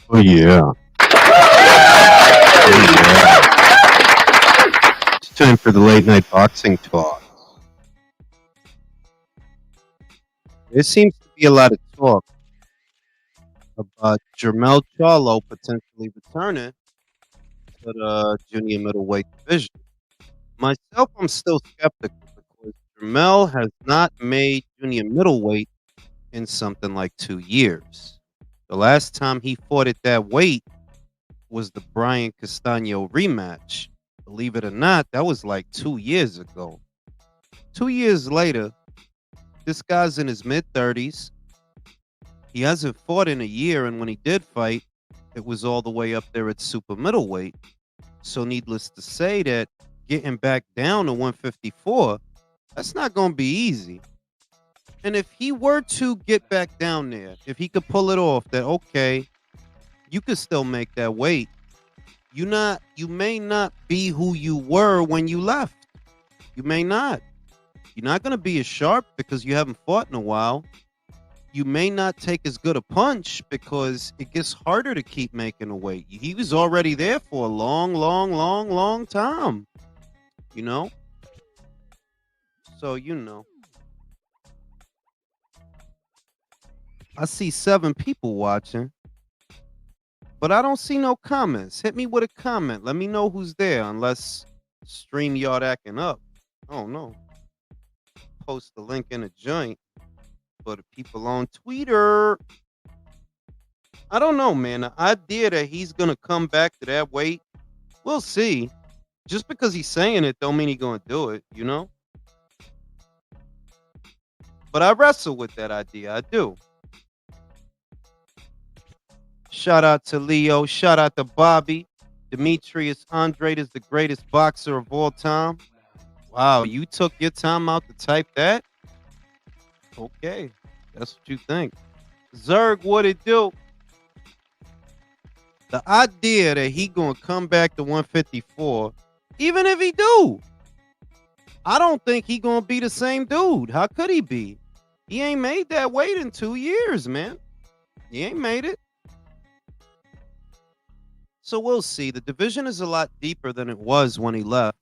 Oh yeah. Oh, yeah. It's time for the late night boxing talk. There seems to be a lot of talk about Jermell Charlo potentially returning to the junior middleweight division. Myself, I'm still skeptical because Jermell has not made junior middleweight in something like 2 years. The last time he fought at that weight was the Brian Castano rematch. Believe it or not, that was like 2 years ago. 2 years later, this guy's in his mid 30s. He hasn't fought in a year, and when he did fight, it was all the way up there at super middleweight. So, needless to say, that getting back down to 154, that's not going to be easy. And if he were to get back down there, if he could pull it off, that okay, you could still make that weight. You may not be who you were when you left. You may not. You're not going to be as sharp because you haven't fought in a while. You may not take as good a punch because it gets harder to keep making a weight. He was already there for a long time, you know? So, I see 7 people watching, but I don't see no comments. Hit me with a comment. Let me know who's there, unless StreamYard acting up. Oh, no. Post the link in a joint for the people on Twitter. I don't know, man. The idea that he's going to come back to that weight, we'll see. Just because he's saying it don't mean he's going to do it, you know? But I wrestle with that idea. I do. Shout out to Leo. Shout out to Bobby. Demetrius Andrade is the greatest boxer of all time. Wow, you took your time out to type that? Okay, that's what you think. Zerg, what it do? The idea that he gonna come back to 154, even if he do, I don't think he gonna be the same dude. How could he be? He ain't made that weight in 2 years, man. He ain't made it. So we'll see. The division is a lot deeper than it was when he left.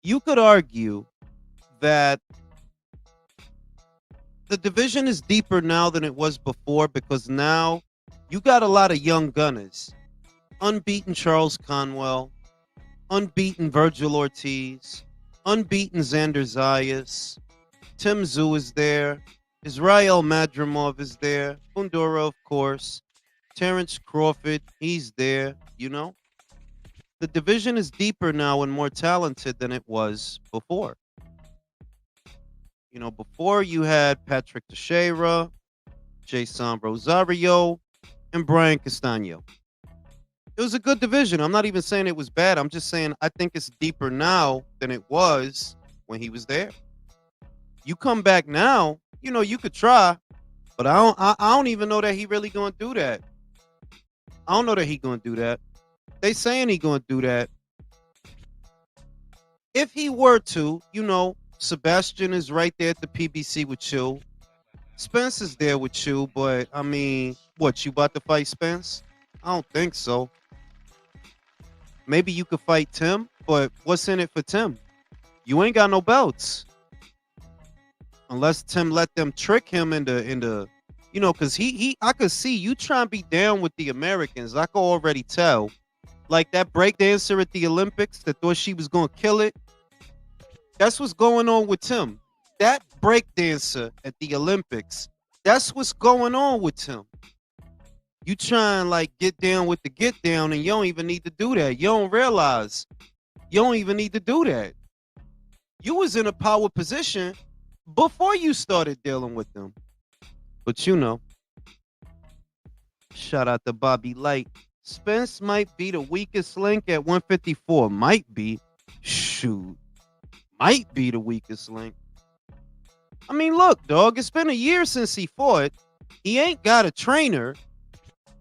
You could argue that the division is deeper now than it was before because now you got a lot of young gunners. Unbeaten Charles Conwell, unbeaten Virgil Ortiz, unbeaten Xander Zayas, Tim Tszyu is there, Israel Madrimov is there, Fundora, of course, Terrence Crawford, he's there, you know? The division is deeper now and more talented than it was before. You know, before you had Patrick Teixeira, Jason Rosario, and Brian Castano. It was a good division. I'm not even saying it was bad. I'm just saying I think it's deeper now than it was when he was there. You come back now, you know, you could try, but I don't even know that he really gonna do that. I don't know that he gonna do that. They saying he gonna do that. If he were to, you know, Sebastian is right there at the PBC with Tszyu. Spence is there with Tszyu, but I mean, what, you about to fight Spence? I don't think so. Maybe you could fight Tim, but what's in it for Tim? You ain't got no belts. Unless Tim let them trick him into you know, because I could see you trying to be down with the Americans. I could already tell. Like that breakdancer at the Olympics that thought she was going to kill it. That's what's going on with Tim. That breakdancer at the Olympics, that's what's going on with Tim. You try and like get down with the get down and you don't even need to do that. You don't realize you don't even need to do that. You was in a power position before you started dealing with them. But you know, shout out to Bobby Light. Spence might be the weakest link at 154. Might be. Shoot. Might be the weakest link. I mean, look, dog, it's been a year since he fought. He ain't got a trainer.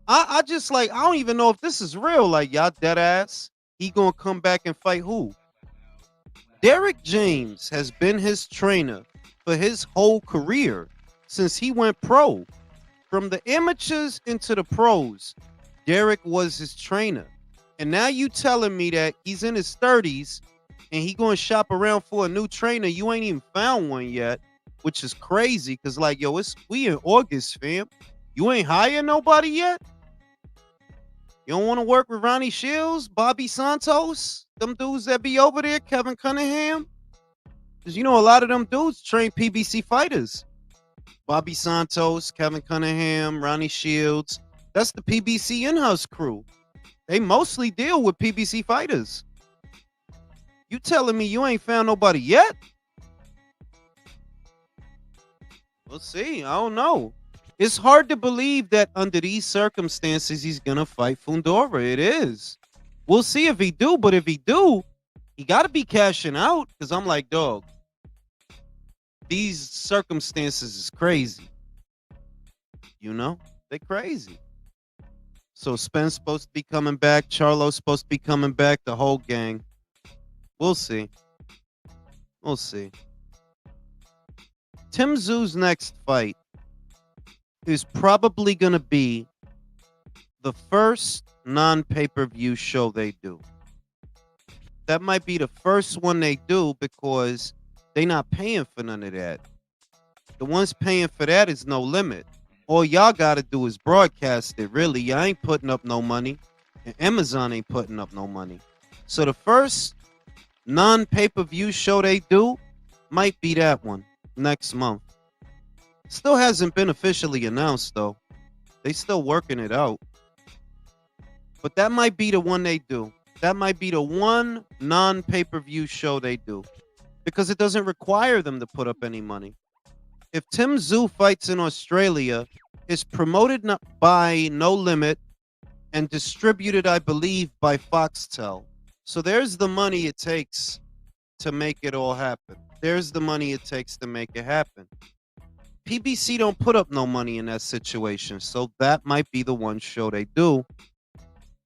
I just like, I don't even know if this is real. Like, y'all dead ass. He gonna come back and fight who? Derek James has been his trainer for his whole career since he went pro. From the amateurs into the pros. Derek was his trainer. And now you telling me that he's in his 30s and he going to shop around for a new trainer. You ain't even found one yet, which is crazy because, like, yo, we in August, fam. You ain't hired nobody yet? You don't want to work with Ronnie Shields, Bobby Santos, them dudes that be over there, Kevin Cunningham? Because you know a lot of them dudes train PBC fighters. Bobby Santos, Kevin Cunningham, Ronnie Shields. That's the PBC in-house crew. They mostly deal with PBC fighters. You telling me you ain't found nobody yet? We'll see. I don't know. It's hard to believe that under these circumstances he's gonna fight Fundora. It is. We'll see if he do, but if he do, he gotta be cashing out. Because I'm like, dog, these circumstances is crazy. You know? They're crazy. So Spence supposed to be coming back. Charlo's supposed to be coming back. The whole gang. We'll see. We'll see. Tszyu's next fight is probably going to be the first non-pay-per-view show they do. That might be the first one they do because they not paying for none of that. The ones paying for that is No Limit. All y'all got to do is broadcast it, really. Y'all ain't putting up no money. And Amazon ain't putting up no money. So the first non-pay-per-view show they do might be that one next month. Still hasn't been officially announced, though. They still working it out. But that might be the one they do. That might be the one non-pay-per-view show they do. Because it doesn't require them to put up any money. If Tszyu fights in Australia, it's promoted by No Limit and distributed, I believe, by Foxtel. So there's the money it takes to make it all happen. There's the money it takes to make it happen. PBC don't put up no money in that situation, so that might be the one show they do.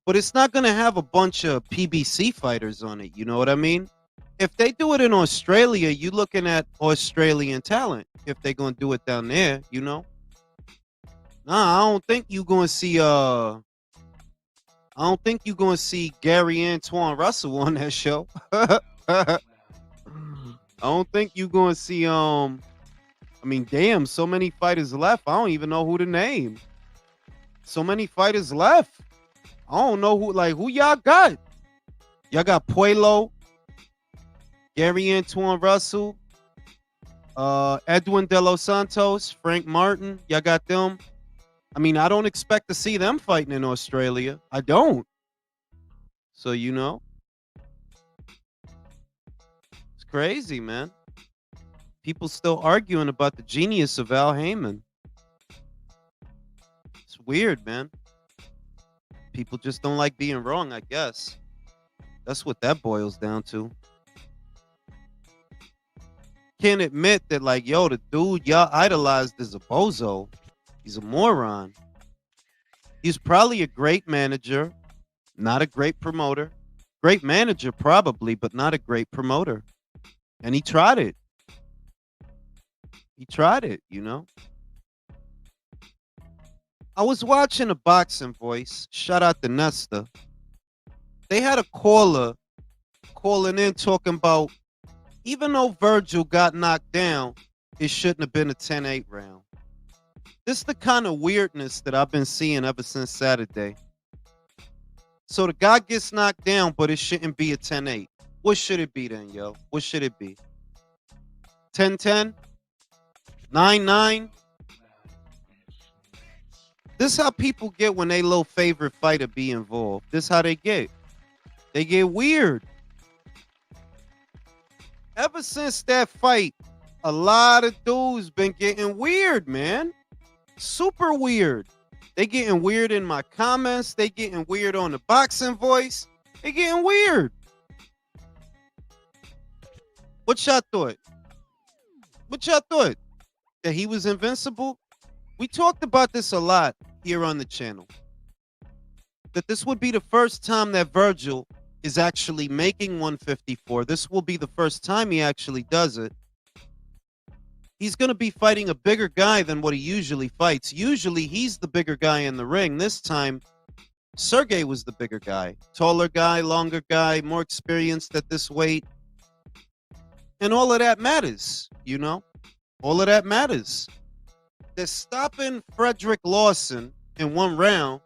But it's not going to have a bunch of PBC fighters on it, you know what I mean? If they do it in Australia, you're looking at Australian talent. If they're going to do it down there, you know? Nah, I don't think you're going to see Gary Antoine Russell on that show. I don't think you're going to see I mean, damn, so many fighters left. I don't even know who to name. So many fighters left. I don't know who y'all got. Y'all got Puello, Gary Antoine Russell, Edwin De Los Santos, Frank Martin. Y'all got them. I mean, I don't expect to see them fighting in Australia. I don't. So, you know. It's crazy, man. People still arguing about the genius of Al Heyman. It's weird, man. People just don't like being wrong, I guess. That's what that boils down to. Can't admit that, like, yo, the dude y'all idolized is a bozo. He's a moron. He's probably a great manager, not a great promoter. Great manager, probably, but not a great promoter. And he tried it. He tried it, you know. I was watching a Boxing Voice. Shout out to Nesta. They had a caller calling in talking about, even though Virgil got knocked down, it shouldn't have been a 10-8 round. This is the kind of weirdness that I've been seeing ever since Saturday. So the guy gets knocked down, but it shouldn't be a 10-8. What should it be then, yo? What should it be? 10-10? 9-9? This is how people get when they little favorite fighter be involved. This is how they get. They get weird. Ever since that fight, a lot of dudes been getting weird, man. Super weird. They getting weird in my comments. They getting weird on the Boxing Voice. They getting weird. What y'all thought? What y'all thought? That he was invincible? We talked about this a lot here on the channel. That this would be the first time that Virgil is actually making 154. This will be the first time he actually does it. He's going to be fighting a bigger guy than what he usually fights. Usually he's the bigger guy in the ring. This time Sergey was the bigger guy, taller guy, longer guy, more experienced at this weight. And all of that matters, you know? All of that matters. They're stopping Frederick Lawson in one round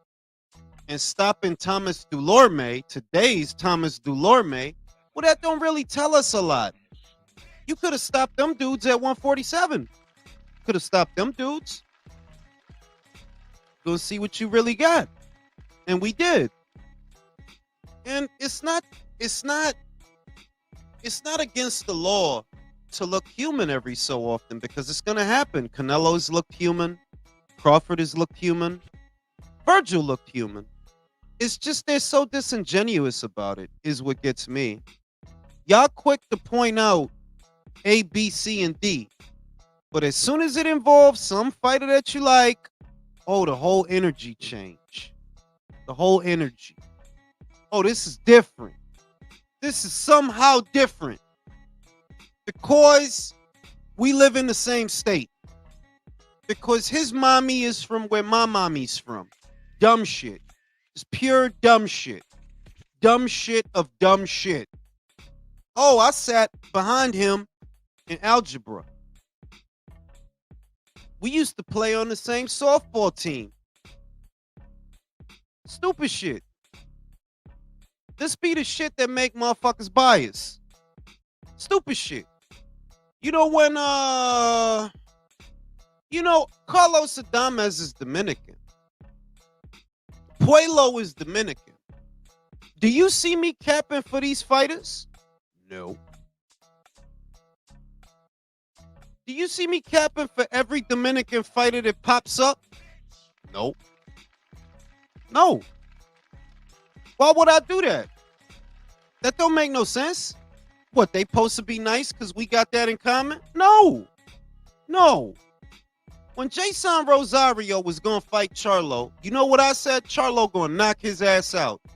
and stopping Thomas Dulorme, today's Thomas Dulorme. Well, that don't really tell us a lot. You could have stopped them dudes at 147. Could have stopped them dudes. Go see what you really got. And we did. And it's not against the law to look human every so often, because it's going to happen. Canelo's looked human. Crawford has looked human. Virgil looked human. It's just they're so disingenuous about it is what gets me. Y'all quick to point out A, B, C, and D. But as soon as it involves some fighter that you like, oh, the whole energy change. The whole energy. Oh, this is different. This is somehow different. Because we live in the same state. Because his mommy is from where my mommy's from. Dumb shit. It's pure dumb shit. Dumb shit of dumb shit. Oh, I sat behind him in algebra. We used to play on the same softball team. Stupid shit. This be the shit that make motherfuckers biased. Stupid shit. You know when Carlos Adames is Dominican. Pueblo is Dominican. Do you see me capping for these fighters? No. Do you see me capping for every Dominican fighter that pops up? Nope. No. Why would I do that? That don't make no sense. What, they supposed to be nice because we got that in common? No. No. When Jason Rosario was going to fight Charlo, you know what I said? Charlo going to knock his ass out. You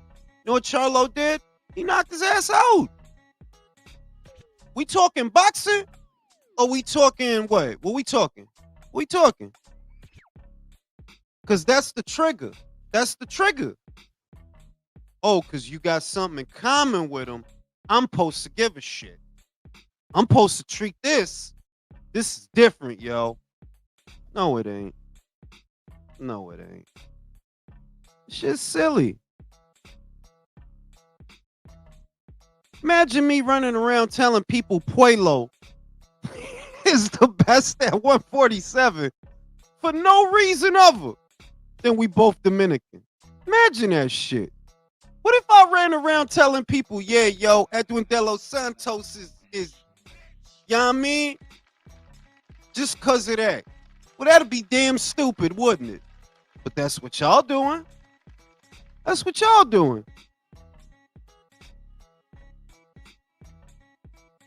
know what Charlo did? He knocked his ass out. We talking boxing? Or we talking what? What we talking? We talking. Because that's the trigger. That's the trigger. Oh, because you got something in common with them. I'm supposed to give a shit. I'm supposed to treat this. This is different, yo. No, it ain't. No, it ain't. Shit's silly. Imagine me running around telling people Pueblo is the best at 147 for no reason other than we both Dominican. Imagine that shit. What if I ran around telling people, yeah, yo, Edwin De Los Santos is you know what I mean? Just because of that. Well, that'd be damn stupid, wouldn't it? But that's what y'all doing. That's what y'all doing.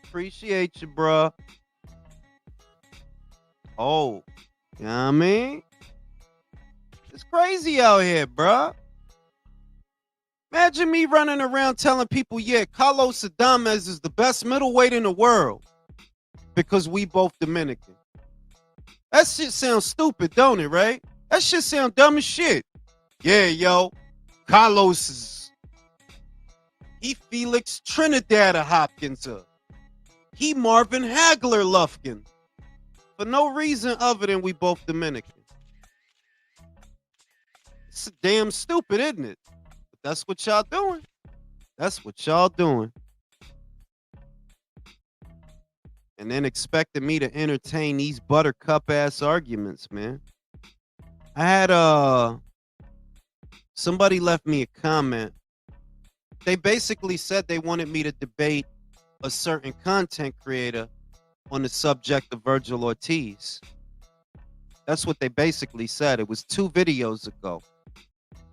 Appreciate you, bruh. Oh, you know what I mean? It's crazy out here, bruh. Imagine me running around telling people, yeah, Carlos Adames is the best middleweight in the world because we both Dominican. That shit sounds stupid, don't it, right? That shit sound dumb as shit. Yeah, yo, Carlos is... He Felix Trinidad Hopkins. He Marvin Hagler Lufkin. For no reason other than we both Dominican. It's damn stupid, isn't it? But that's what y'all doing. That's what y'all doing. And then expecting me to entertain these buttercup ass arguments, man. I had somebody left me a comment. They basically said they wanted me to debate a certain content creator on the subject of Virgil Ortiz. That's what they basically said. It was 2 videos ago.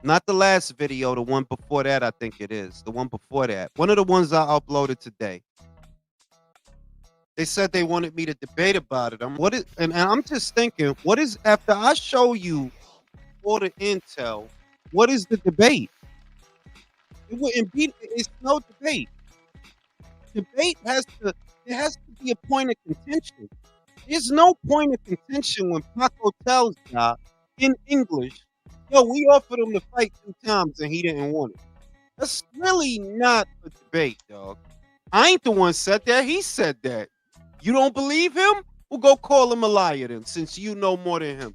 Not the last video, the one before that, I think it is. The one before that. One of the ones I uploaded today. They said they wanted me to debate about it. And I'm just thinking, what is, after I show you all the intel, what is the debate? It wouldn't be, it's no debate. Debate has to be a point of contention. There's no point of contention when Paco tells you in English Yo, we offered him to fight 2 times and he didn't want it. That's really not a debate, dog. I ain't the one said that. He said that. You don't believe him? Well, go call him a liar then, since you know more than him.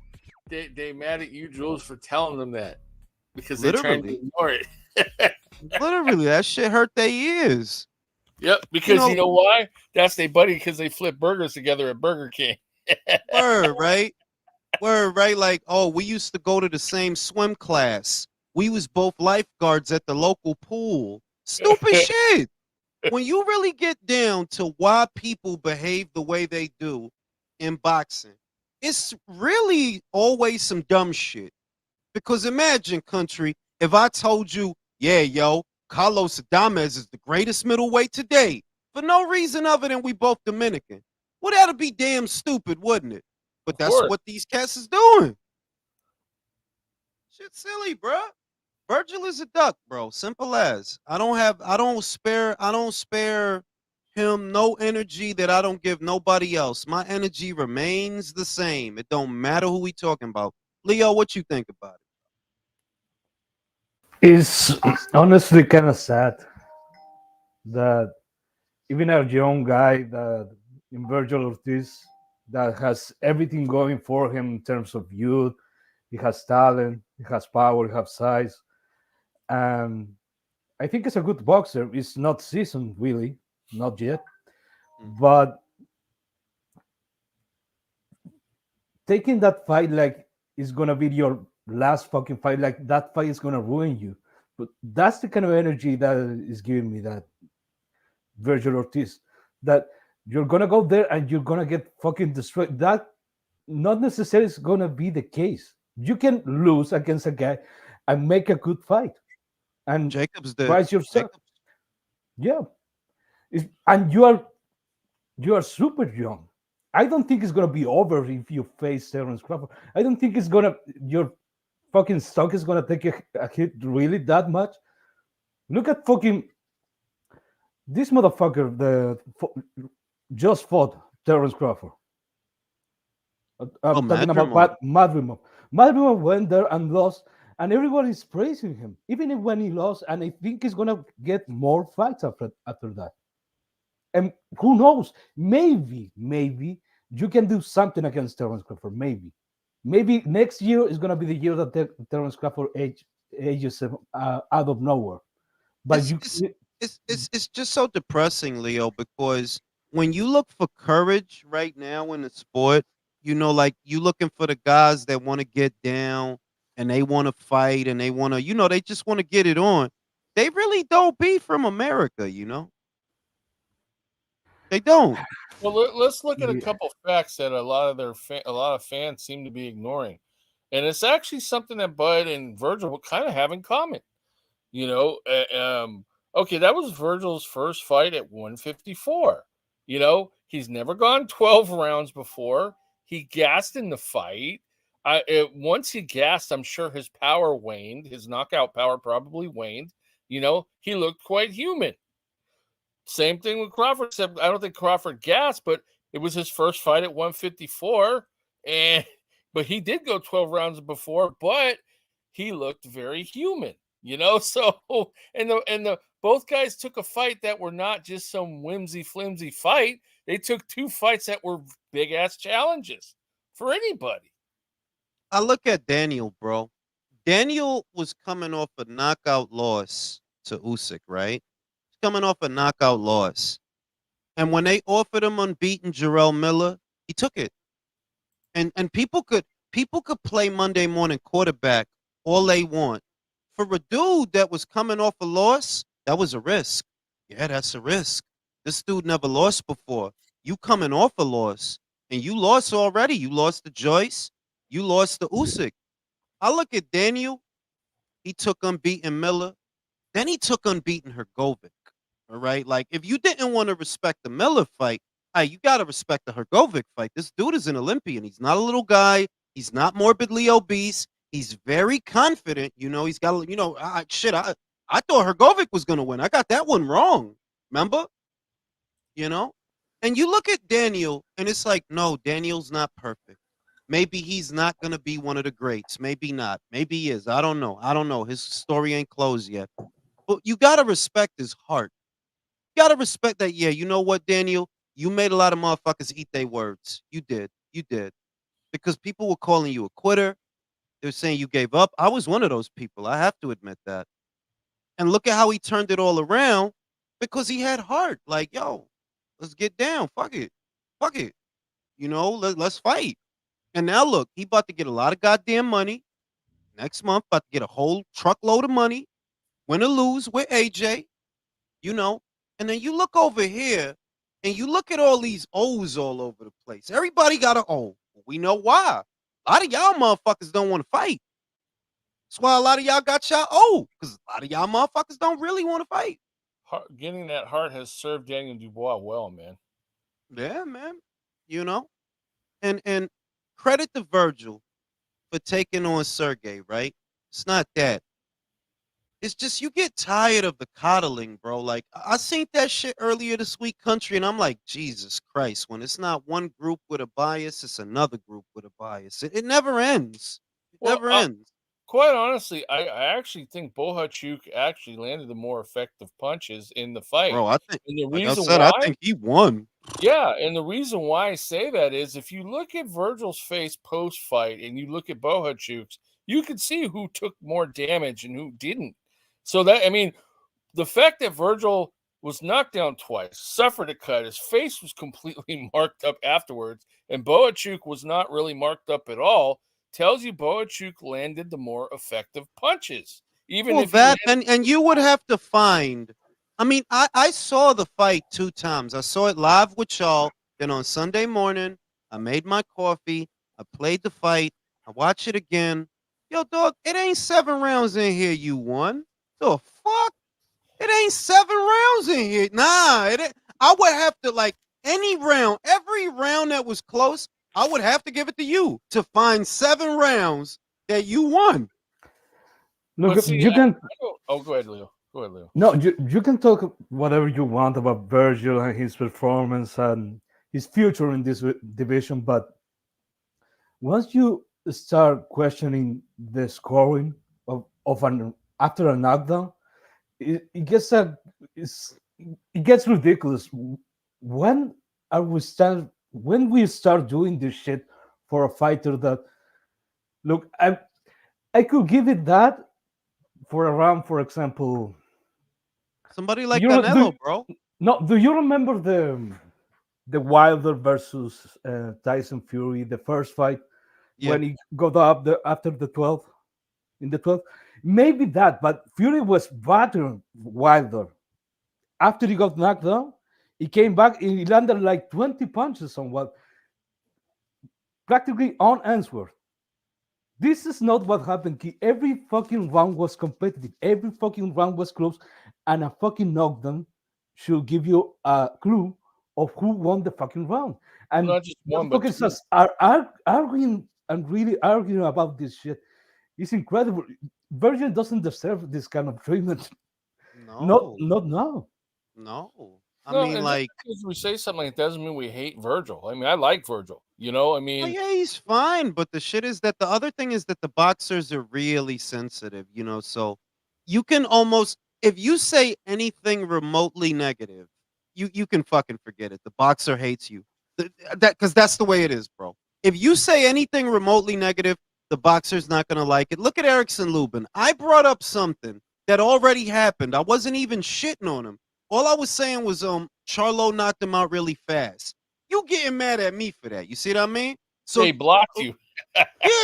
They mad at you, Jules, for telling them that because they're trying to Literally. ignore it. Literally, that shit hurt their ears. Yep, because you know why? That's their buddy because they flip burgers together at Burger King. Word, right? Word, right? Like, oh, we used to go to the same swim class. We was both lifeguards at the local pool. Stupid shit. When you really get down to why people behave the way they do in boxing, it's really always some dumb shit. Because imagine, country, if I told you, yeah, yo, Carlos Adames is the greatest middleweight today, for no reason other than we both Dominican. Well, that'd be damn stupid, wouldn't it? But that's what these cats is doing. Shit silly, bro. Virgil is a duck, bro. Simple as. I don't spare him no energy that I don't give nobody else. My energy remains the same. It don't matter who we talking about. Leo, what you think about it? It's honestly kind of sad that even a young guy that in Virgil Ortiz that has everything going for him in terms of youth, he has talent, he has power, he has size. I think he's a good boxer. He's not seasoned, really, not yet. But taking that fight like it's gonna be your last fucking fight, like that fight is gonna ruin you. But that's the kind of energy that is giving me that Virgil Ortiz. That you're gonna go there and you're gonna get fucking destroyed. That not necessarily is gonna be the case. You can lose against a guy and make a good fight. And Jacobs did. price yourself. Yeah. And you are super young. I don't think it's gonna be over if you face Terence Crawford. I don't think it's gonna your fucking stock is gonna take a hit really that much. Look at fucking this motherfucker. Just fought Terence Crawford. I'm talking about Madrimov. Madrimov went there and lost, and everyone is praising him, even when he lost. And I think he's gonna get more fights after that. And who knows? Maybe you can do something against Terence Crawford. Maybe next year is gonna be the year that Terence Crawford ages out of nowhere. But it's just so depressing, Leo, because when you look for courage right now in the sport, like you looking for the guys that want to get down and they want to fight and they want to, they just want to get it on. They really don't be from America, They don't. Well, let's look at a couple facts that a lot of fans seem to be ignoring, and it's actually something that Bud and Virgil will kind of have in common. Okay, that was Virgil's first fight at 154. He's never gone 12 rounds before. He gassed in the fight. Once he gassed, I'm sure his power waned. His knockout power probably waned. He looked quite human. Same thing with Crawford, except I don't think Crawford gassed, but it was his first fight at 154. But he did go 12 rounds before, but he looked very human. So and both guys took a fight that were not just some whimsy flimsy fight. They took 2 fights that were big ass challenges for anybody. I look at Daniel, bro. Daniel was coming off a knockout loss to Usyk, right? He's coming off a knockout loss, and when they offered him unbeaten Jarrell Miller, he took it. And people could play Monday morning quarterback all they want. For a dude that was coming off a loss, that was a risk. Yeah, that's a risk. This dude never lost before. You coming off a loss, and you lost already. You lost to Joyce. You lost to Usyk. I look at Daniel. He took unbeaten Miller. Then he took unbeaten Hrgovic. All right? Like, if you didn't want to respect the Miller fight, you got to respect the Hrgovic fight. This dude is an Olympian. He's not a little guy. He's not morbidly obese. He's very confident. He's got, I thought Hrgovic was going to win. I got that one wrong. Remember? And you look at Daniel, and it's like, no, Daniel's not perfect. Maybe he's not going to be one of the greats. Maybe not. Maybe he is. I don't know. I don't know. His story ain't closed yet. But you got to respect his heart. You got to respect that. Yeah, you know what, Daniel? You made a lot of motherfuckers eat their words. You did. You did. Because people were calling you a quitter. They're saying you gave up. I was one of those people. I have to admit that. And look at how he turned it all around because he had heart. Like, yo, let's get down. Fuck it. Fuck it. Let's fight. And now look, he about to get a lot of goddamn money. Next month, about to get a whole truckload of money. Win or lose with AJ, you know. And then you look over here and you look at all these O's all over the place. Everybody got an O. We know why. A lot of y'all motherfuckers don't want to fight. That's why a lot of y'all got y'all O, because a lot of y'all motherfuckers don't really want to fight. Getting that heart has served Daniel Dubois well, man. Yeah, man. And credit to Virgil for taking on Sergey, right? It's not that. It's just you get tired of the coddling, bro. Like I seen that shit earlier this week, country, and I'm like, Jesus Christ! When it's not one group with a bias, it's another group with a bias. It never ends. It never ends. Quite honestly, I actually think Bohachuk actually landed the more effective punches in the fight. Bro, I think, and the like reason I said, why, I think he won. Yeah, and the reason why I say that is if you look at Virgil's face post-fight and you look at Bohachuk's, you can see who took more damage and who didn't. So that, I mean, the fact that Virgil was knocked down twice, suffered a cut, his face was completely marked up afterwards, and Bohachuk was not really marked up at all, tells you Bohachuk landed the more effective punches. Even if that and you would have to find. I mean, I saw the fight 2 times. I saw it live with y'all. Then on Sunday morning, I made my coffee. I played the fight. I watched it again. Yo, dog, it ain't 7 rounds in here. You won. The fuck? It ain't 7 rounds in here. Nah, it ain't. I would have to like any round, every round that was close. I would have to give it to you to find 7 rounds that you won. Look, you can. Oh, go ahead, Leo. Go ahead, Leo. No, you can talk whatever you want about Virgil and his performance and his future in this division, but once you start questioning the scoring of an after a knockdown, it gets ridiculous. When we start doing this shit for a fighter that look, I could give it that for a round, for example. Somebody like Canelo, bro. No, do you remember the Wilder versus Tyson Fury, the first fight, when he got up after the 12th, in the 12th? Maybe that, but Fury was battering Wilder. After he got knocked down, he came back and he landed like 20 punches on what practically unanswered. This is not what happened. Every fucking round was competitive. Every fucking round was close, and a fucking knockdown should give you a clue of who won the fucking round. And not just one, but are arguing and really arguing about this shit. It's incredible. Virgil doesn't deserve this kind of treatment. No, not now. No. I mean, like, because we say something, it doesn't mean we hate Virgil. I mean, I like Virgil. You know, I mean, yeah, he's fine. But the shit is that the other thing is that the boxers are really sensitive. So you can almost, if you say anything remotely negative, you can fucking forget it. The boxer hates you. Because that's the way it is, bro. If you say anything remotely negative, the boxer's not gonna like it. Look at Erickson Lubin. I brought up something that already happened. I wasn't even shitting on him. All I was saying was Charlo knocked him out really fast. You getting mad at me for that. You see what I mean? So he blocked you.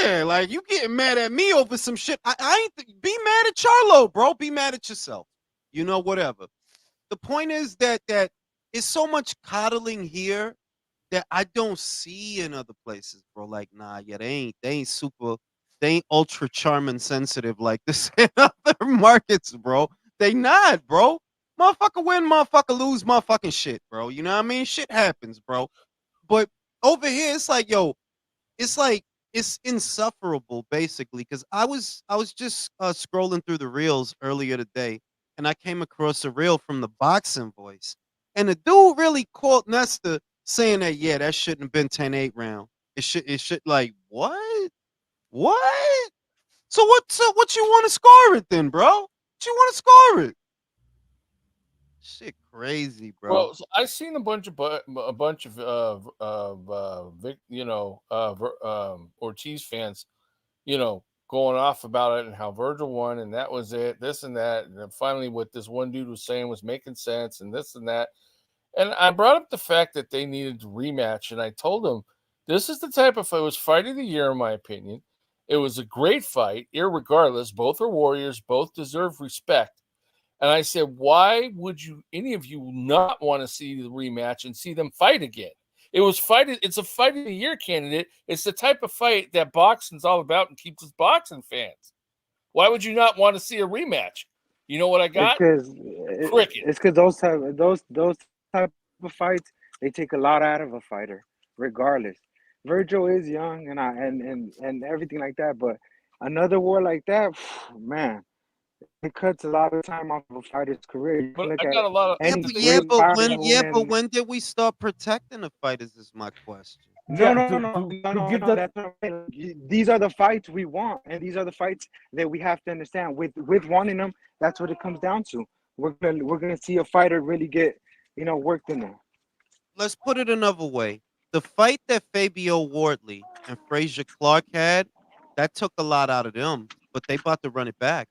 Yeah, like you getting mad at me over some shit. I ain't be mad at Charlo, bro. Be mad at yourself. Whatever. The point is that it's so much coddling here that I don't see in other places, bro. Like, nah, yeah, they ain't ultra charming sensitive like this in other markets, bro. They not, bro. Motherfucker win, motherfucker lose, motherfucking shit, bro. You know what I mean? Shit happens, bro. But over here, it's like, yo, it's insufferable, basically. Because I was just scrolling through the reels earlier today, and I came across a reel from the Boxing Voice, and the dude really caught Nesta saying that, yeah, that shouldn't have been 10-8 round. It should like what? What? So what you want to score it then, bro? What you want to score it? Shit crazy, bro. Well, so I seen a bunch of Ortiz fans, going off about it and how Virgil won and that was it, this and that, and then finally what this one dude was saying was making sense and this and that. And I brought up the fact that they needed to rematch, and I told them this is the type of fight. It was fight of the year, in my opinion. It was a great fight, irregardless. Both are warriors, both deserve respect. And I said, why would any of you not want to see the rematch and see them fight again? It's a fight of the year candidate. It's the type of fight that boxing's all about and keeps us boxing fans. Why would you not want to see a rematch? You know what I got? Cricket. It's because those type of fights, they take a lot out of a fighter, regardless. Virgil is young and everything like that, but another war like that, man, it cuts a lot of time off of a fighter's career. You can But look I at got a lot of any great boxing But when did we start protecting the fighters? Is my question. Yeah, No, give that. that's not right. These are the fights we want, and these are the fights that we have to understand. With wanting them, that's what it comes down to. We're gonna see a fighter really get worked in there. Let's put it another way. The fight that Fabio Wardley and Frazier Clark had, that took a lot out of them, but they about to run it back.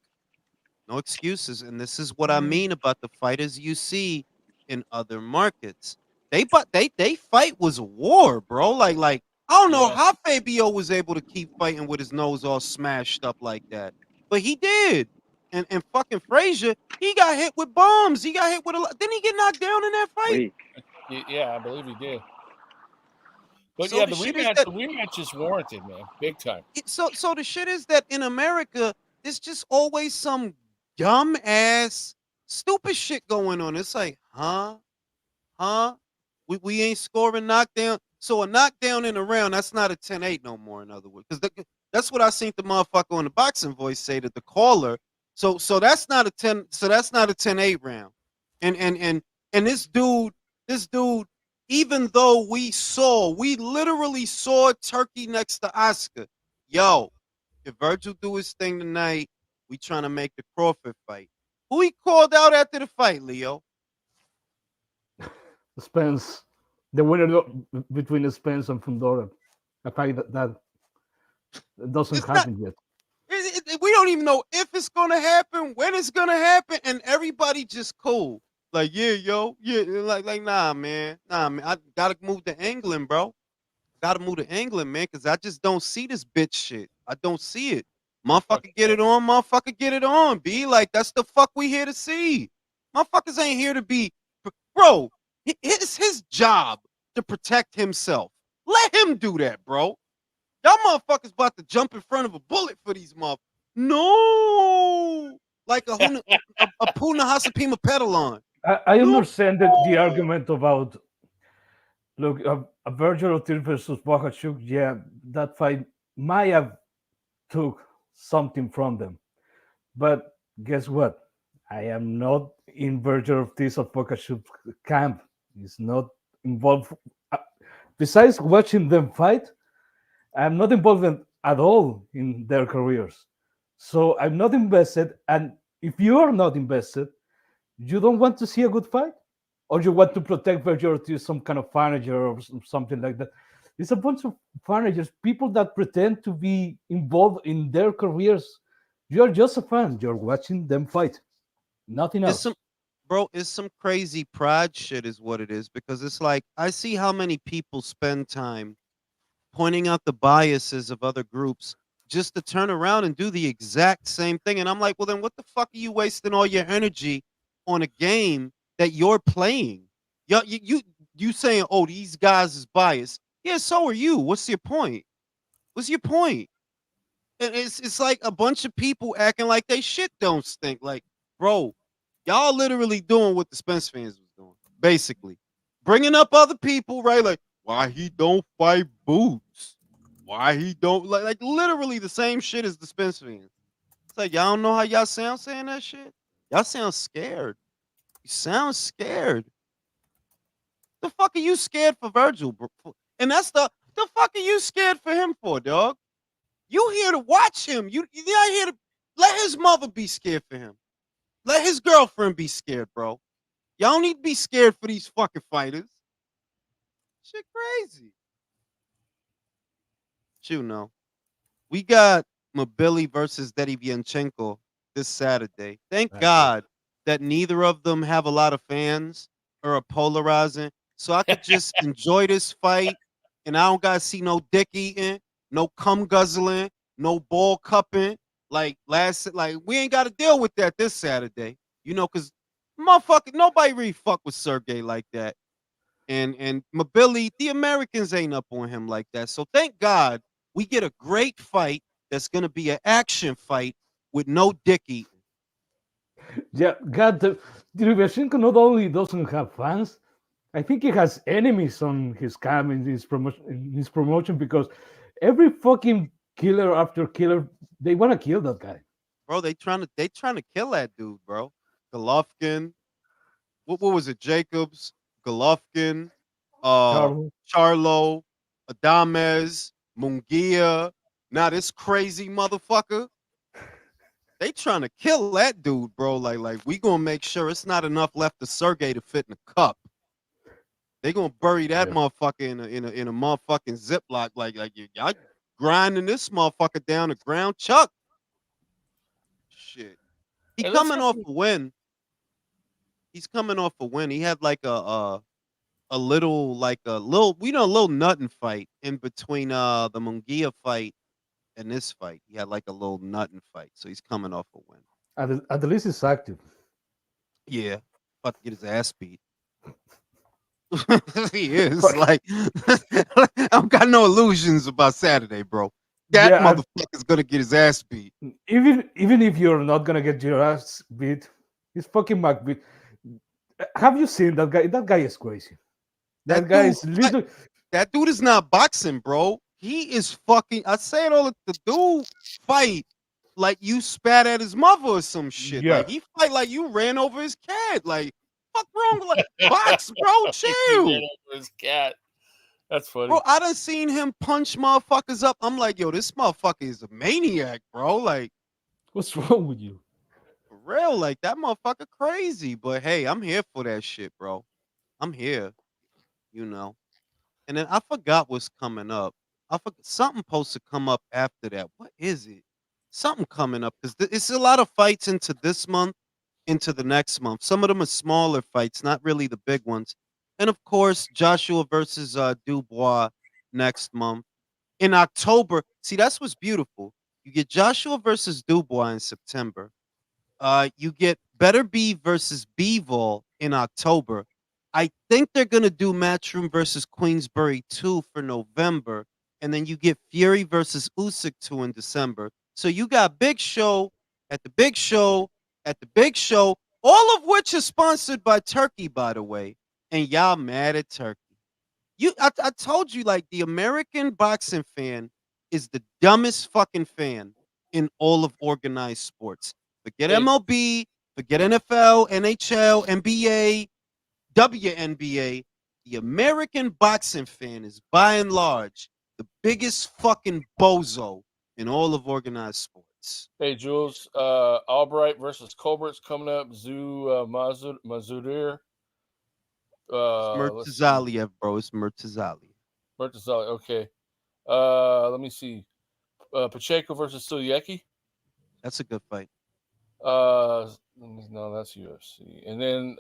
No excuses. And this is what I mean about the fighters you see in other markets. They fight was a war, bro. Like I don't know how Fabio was able to keep fighting with his nose all smashed up like that, but he did. And fucking Frazier, he got hit with bombs. He got hit with a lot. Didn't he get knocked down in that fight? Yeah, I believe he did. But So yeah, the shit the rematch is warranted, man, big time. so the shit is that in America, there's just always some dumb ass stupid shit going on. It's like, huh? We ain't scoring knockdown. So a knockdown in a round, that's not a 10-8 no more, in other words. Because that's what I seen the motherfucker on the boxing voice say to the caller. So that's not a 10-8 round. And this dude, even though we literally saw Turkey next to Oscar. Yo, if Virgil do his thing tonight, we trying to make the Crawford fight. Who he called out after the fight, Leo? Spence, the winner between Spence and Fundora. A fight that doesn't It's happen yet. We don't even know if it's gonna happen, when it's gonna happen, and everybody just cool. Like, yeah, yo, yeah, like, nah, man. I gotta move to England, bro. Gotta move to England, man, because I just don't see this bitch shit. I don't see it. Motherfucker get it on, motherfucker get it on, B. Like, that's the fuck we here to see. Motherfuckers ain't here to be, bro, it's his job to protect himself. Let him do that, bro. Y'all motherfuckers about to jump in front of a bullet for these motherfuckers. No! Like a Puna Hasapima pedalon. I understand the argument about look a Virgil Ortiz versus Bohachuk. Yeah, that fight might have took something from them, but guess what? I am not in Virgil Ortiz or Bohachuk camp. It's not involved. Uh, Besides watching them fight, I'm not involved at all in their careers. So I'm not invested. And if you are not invested, you don't want to see a good fight, or you want to protect Virgil Ortiz, some kind of manager or something like that. It's a bunch of managers, people that pretend to be involved in their careers. You're just a fan. You're watching them fight. Nothing else. It's some crazy pride shit is what it is, because it's like I see how many people spend time pointing out the biases of other groups just to turn around and do the exact same thing. And I'm like, well, then what the fuck are you wasting all your energy on a game that you're playing? You saying, oh, these guys is biased. Yeah, so are you. What's your point? What's your point? And it's like a bunch of people acting like they shit don't stink. Like, bro, y'all literally doing what the Spence fans was doing, basically. Bringing up other people, right? Like, why he don't fight Boots? Why he don't like literally the same shit as the Spence fans. It's like y'all don't know how y'all sound saying that shit. Y'all sound scared. You sound scared. The fuck are you scared for Virgil, bro? And that's the The fuck are you scared for him for, dog? You here to watch him. You're not here to let his mother be scared for him. Let his girlfriend be scared, bro. Y'all don't need to be scared for these fucking fighters. Shit crazy. You know. We got Mobili versus Derevyanchenko this Saturday. Thank God that neither of them have a lot of fans or are polarizing. So I could just enjoy this fight and I don't gotta see no dick eating, no cum guzzling, no ball cupping. Like we ain't gotta deal with that this Saturday. You know, cause motherfucker, nobody really fuck with Sergey like that. And Mobili, the Americans ain't up on him like that. So thank God we get a great fight that's gonna be an action fight with no dick eating. Yeah, God, Derevyanchenko not only doesn't have fans, I think he has enemies on his camp in his promotion because every fucking killer after killer, they want to kill that guy. Bro, they trying to kill that dude, bro. Golovkin, what was it? Jacobs, Golovkin, Charlo. Charlo, Adames, Munguia. Now this crazy motherfucker. They trying to kill that dude, bro. Like we gonna make sure it's not enough left of Sergey to fit in a cup. They gonna bury that motherfucker in a motherfucking ziploc. Like y'all grinding this motherfucker down the ground, Chuck. Shit, he coming off a win. He's coming off a win. He had like a little little nutting fight in between the Munguia fight and this fight. He had like a little nutting fight, so he's coming off a win. At least he's active. Yeah, about to get his ass beat. He is like I don't got no illusions about Saturday, bro. That motherfucker's gonna get his ass beat. Even if you're not gonna get your ass beat, he's fucking McBeat. Have you seen that guy? That guy is crazy. That guy is literally. That dude is not boxing, bro. He is fucking. I say it all. The dude fight like you spat at his mother or some shit. Yeah. Like he fight like you ran over his cat. Like fuck wrong with box, bro? Chill. Ran over his cat. That's funny. Bro, I done seen him punch motherfuckers up. I'm like, yo, this motherfucker is a maniac, bro. Like, what's wrong with you? For real, like that motherfucker crazy. But hey, I'm here for that shit, bro. I'm here. You know. And then I forgot what's coming up. I forgot something supposed to come up after that. What is it? Something coming up because it's a lot of fights into this month, into the next month. Some of them are smaller fights, not really the big ones. And of course, Joshua versus Dubois next month. In October, see, that's what's beautiful. You get Joshua versus Dubois in September. You get Better Be versus Bivol in October. I think they're gonna do Matchroom versus Queensbury 2 for November, and then you get Fury versus Usyk 2 in December. So you got Big Show at the Big Show at the Big Show, all of which is sponsored by Turkey, by the way. And y'all mad at Turkey. I told you, like, the American boxing fan is the dumbest fucking fan in all of organized sports. Forget MLB, forget NFL, NHL, NBA, WNBA. The American boxing fan is by and large the biggest fucking bozo in all of organized sports. Hey, Jules, Albright versus Colbert's coming up. Tszyu Mazudir. Murtazaliev, bro. It's Murtazaliev. Murtazaliev, okay. Let me see. Pacheco versus Suliecki. That's a good fight. No, that's UFC. And then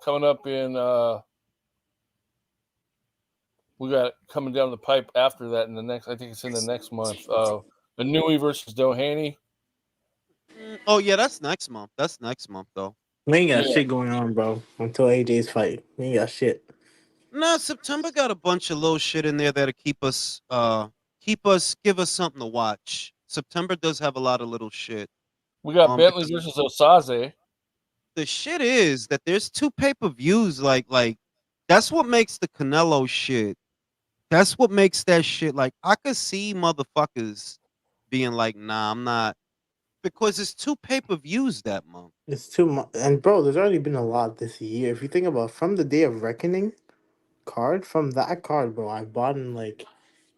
coming up in we got coming down the pipe after that in the next. I think it's in the next month. Inui versus Doheny. Oh yeah, that's next month. That's next month though. We ain't got shit going on, bro. Until AJ's fight, we ain't got shit. Nah, September got a bunch of little shit in there that'll give us something to watch. September does have a lot of little shit. We got Bentley versus Osaze. The shit is that there's 2 pay-per-views. Like that's what makes the Canelo shit. That's what makes that shit. Like I could see motherfuckers being like, nah, I'm not. Because it's 2 pay-per-views that month. It's too much. And bro, there's already been a lot this year. If you think about from the Day of Reckoning card, from that card, bro, I bought in like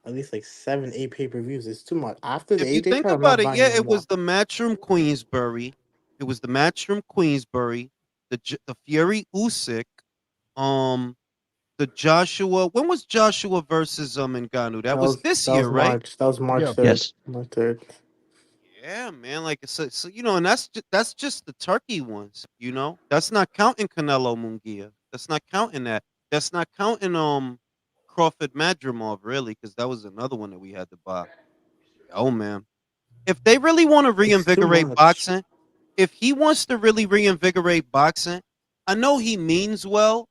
at least like 7, 8 pay-per-views. It's too much. After the If you AJ think fight, I'm not about it, buying yeah, no it more. was the Matchroom Queensbury. It was the Matchroom Queensbury, the Fury Usyk, um, the Joshua. When was Joshua versus Ngannou? That was this That year, was right? March. That was March Yeah. 3rd. Yes. March 3rd. Yeah, man. Like so you know, and that's just the turkey ones. You know, that's not counting Canelo Munguia. That's not counting that. That's not counting Crawford Madrimov really, because that was another one that we had to buy. Oh man, if they really want to It's too reinvigorate much. boxing, if he wants to really reinvigorate boxing, I know he means well,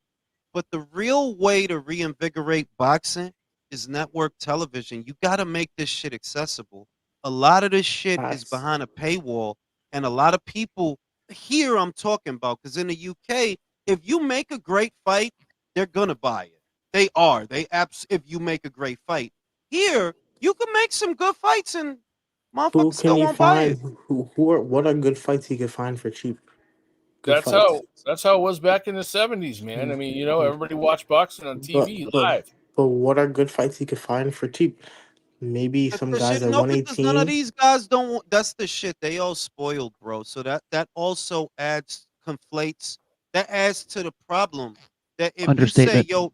but the real way to reinvigorate boxing is network television. You got to make this shit accessible. A lot of this shit is Facts. behind a paywall, and a lot of people here I'm talking about, because in the UK, if you make a great fight, they're gonna buy it. They are. If you make a great fight. Here, you can make some good fights and Who motherfuckers can still he won't buy it. find? What are good fights he could find for cheap? Good That's fights. how it was back in the 70s, man. I mean, you know, everybody watched boxing on But TV but live. but what are good fights he could find for cheap? Maybe That's some the guys shit. at No, because none of 118. these guys don't. That's the shit. They all spoiled, bro. So that also conflates. That adds to the problem. That Understatement.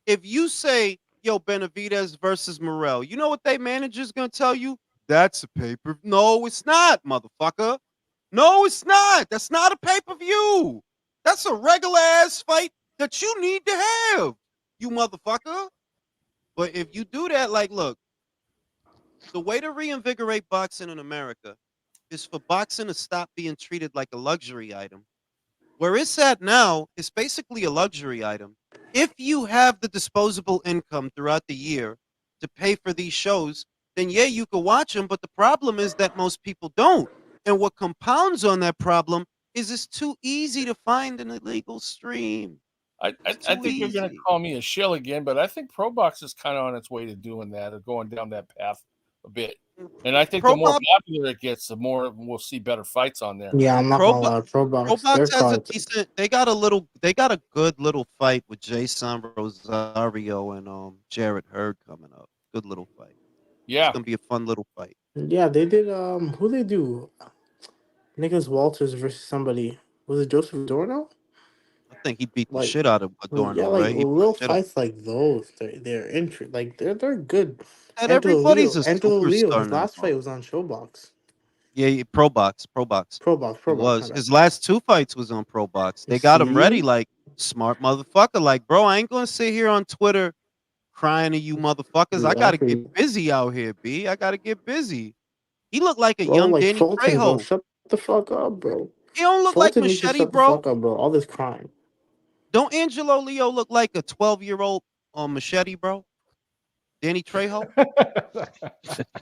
if you say, yo, Benavidez versus Morel, you know what they manager's gonna tell you? That's a pay-per. No, it's not, motherfucker. No, it's not. That's not a pay-per-view. That's a regular ass fight that you need to have, you motherfucker. But if you do that, like, look, the way to reinvigorate boxing in America is for boxing to stop being treated like a luxury item. Where it's at now, it's basically a luxury item. If you have the disposable income throughout the year to pay for these shows, then yeah, you can watch them. But the problem is that most people don't. And what compounds on that problem is it's too easy to find an illegal stream. It's I too think you're going to easy. call me a shill again, but I think Pro Box is kind of on its way to doing that or going down that path a bit. And I think the Pro more Box, popular it gets, the more we'll see better fights on there. Yeah, I'm not Pro gonna Box, lie. Pro Box, their Box has a cards. decent. They got a good little fight with Jason Rosario and Jared Hurd coming up. Good little fight. It's Yeah. gonna be a fun little fight. Yeah, they did. Who they do? Nicholas Walters versus somebody. Was it Joseph Adorno? I think he beat the Like, shit out of yeah, Adorno, like right? He beat real the shit out. fights like those. They're interesting. Like they're good. And everybody's a Angelo Leo. superstar His last now. fight was on Showbox. Yeah, Pro Box. Pro It Box. My was. bad. His last two fights was on Pro Box. You They got him ready see? like smart motherfucker. Like, bro, I ain't gonna sit here on Twitter crying to you motherfuckers. I gotta get Exactly. busy out here, B. I gotta get busy. He looked like a Bro, young like Danny Fulton, bro. Trejo. Shut the fuck up, bro. He don't look like Fulton needs to Machete, shut the bro. fuck up, bro. All this crime. Don't Angelo Leo look like a 12-year-old on Machete, bro? Danny Trejo?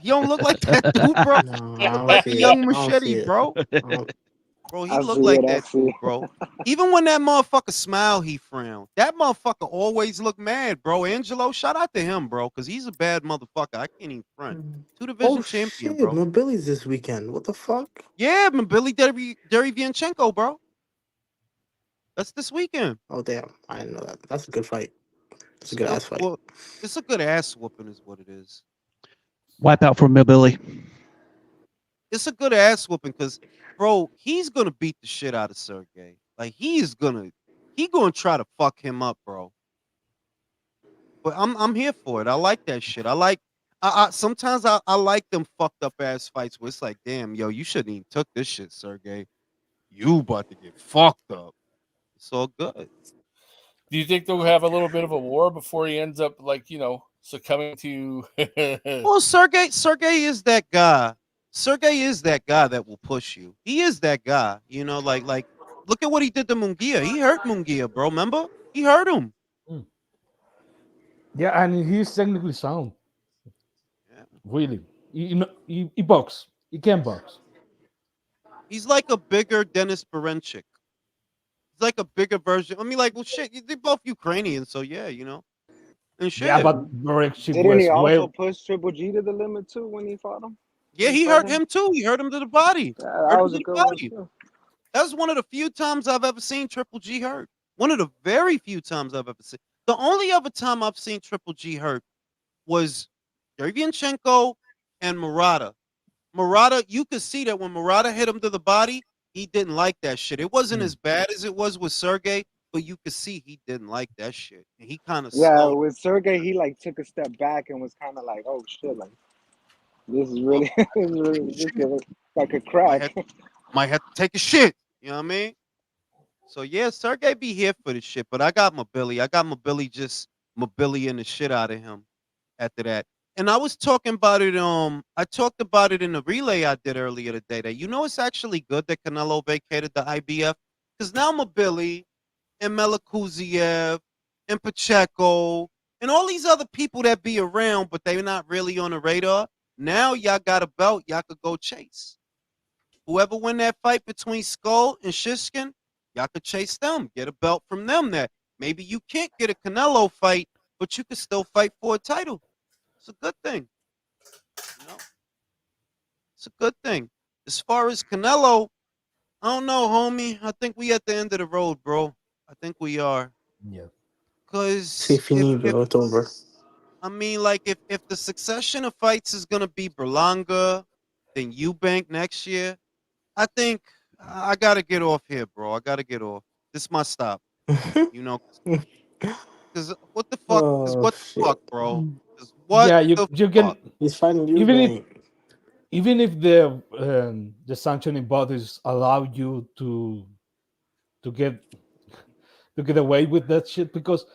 He don't look like that dude, bro. No, He I look don't like a see it. young I don't see Machete, it. bro. I don't, Bro, he I looked see like it. I that see dude, it. bro. Even when that motherfucker smiled, he frowned. That motherfucker always looked mad, bro. Angelo, shout out to him, bro, because he's a bad motherfucker. I can't even front. Two oh division champion, shit, bro. Mobility's this weekend. What the fuck? Yeah, man, Billy Derevyanchenko, bro. That's this weekend. Oh damn, I didn't know that. That's a good fight. It's a good Well, ass fight. well, it's a good ass whooping, is what it is. Wipe out for Mobility. It's a good ass whooping because, bro, he's gonna beat the shit out of Sergey. Like he gonna try to fuck him up, bro. But I'm here for it. I like that shit. I sometimes I like them fucked up ass fights where it's like, damn, yo, you shouldn't even took this shit, Sergey. You about to get fucked up. It's all good. Do you think they'll have a little bit of a war before he ends up like, succumbing to Well, Sergey is that guy. Sergey is that guy that will push you. He is that guy. You know, like look at what he did to Munguia. He hurt Munguia, bro. Remember? He hurt him. Yeah, and he's technically sound. Yeah. Really, he box. He can box. He's like a bigger Dennis Berenchik. He's like a bigger version. I mean, like, well, shit, they're both Ukrainian, so yeah, you know. And shit. Yeah, but Berkshire Didn't was he also well. push Triple G to the limit too when he fought him? Yeah, he hurt him too. He hurt him to the body. Yeah, Hurt that him was to a the good one body. too. That was one of the few times I've ever seen Triple G hurt. One of the very few times I've ever seen. The only other time I've seen Triple G hurt was Derevyanchenko and Murata. Murata, you could see that when Murata hit him to the body, he didn't like that shit. It wasn't as bad as it was with Sergey, but you could see he didn't like that shit. And he kind of Yeah, slowed. with Sergey, he like took a step back and was kind of like, "Oh shit, like this is really, this is really, this Shit. is like a Might crack." have, might have to take a shit. You know what I mean? So yeah, Sergey be here for the shit, but I got my Billy. I got my Billy just mobility the shit out of him after that. And I was talking about it. I talked about it in the relay I did earlier today. That it's actually good that Canelo vacated the IBF because now my Billy and Melakuziev and Pacheco and all these other people that be around, but they're not really on the radar. Now y'all got a belt, y'all could go chase. Whoever win that fight between Skull and Shishkin, y'all could chase them, get a belt from them. That maybe you can't get a Canelo fight, but you could still fight for a title. It's a good thing. You know, it's a good thing. As far as Canelo, I don't know, homie. I think we at the end of the road, bro. I think we are. Yeah. See Cause if you need, bro. It's over. I mean, like if the succession of fights is gonna be Berlanga, then Eubank next year, I think I gotta get off here, bro. I gotta get off. This is my stop. You know, because what the fuck? Because Oh what the fuck, shit. bro? Because what Yeah, the you fuck? can He's fighting you, even if Bank. the sanctioning bodies allow you to get to get away with that shit, because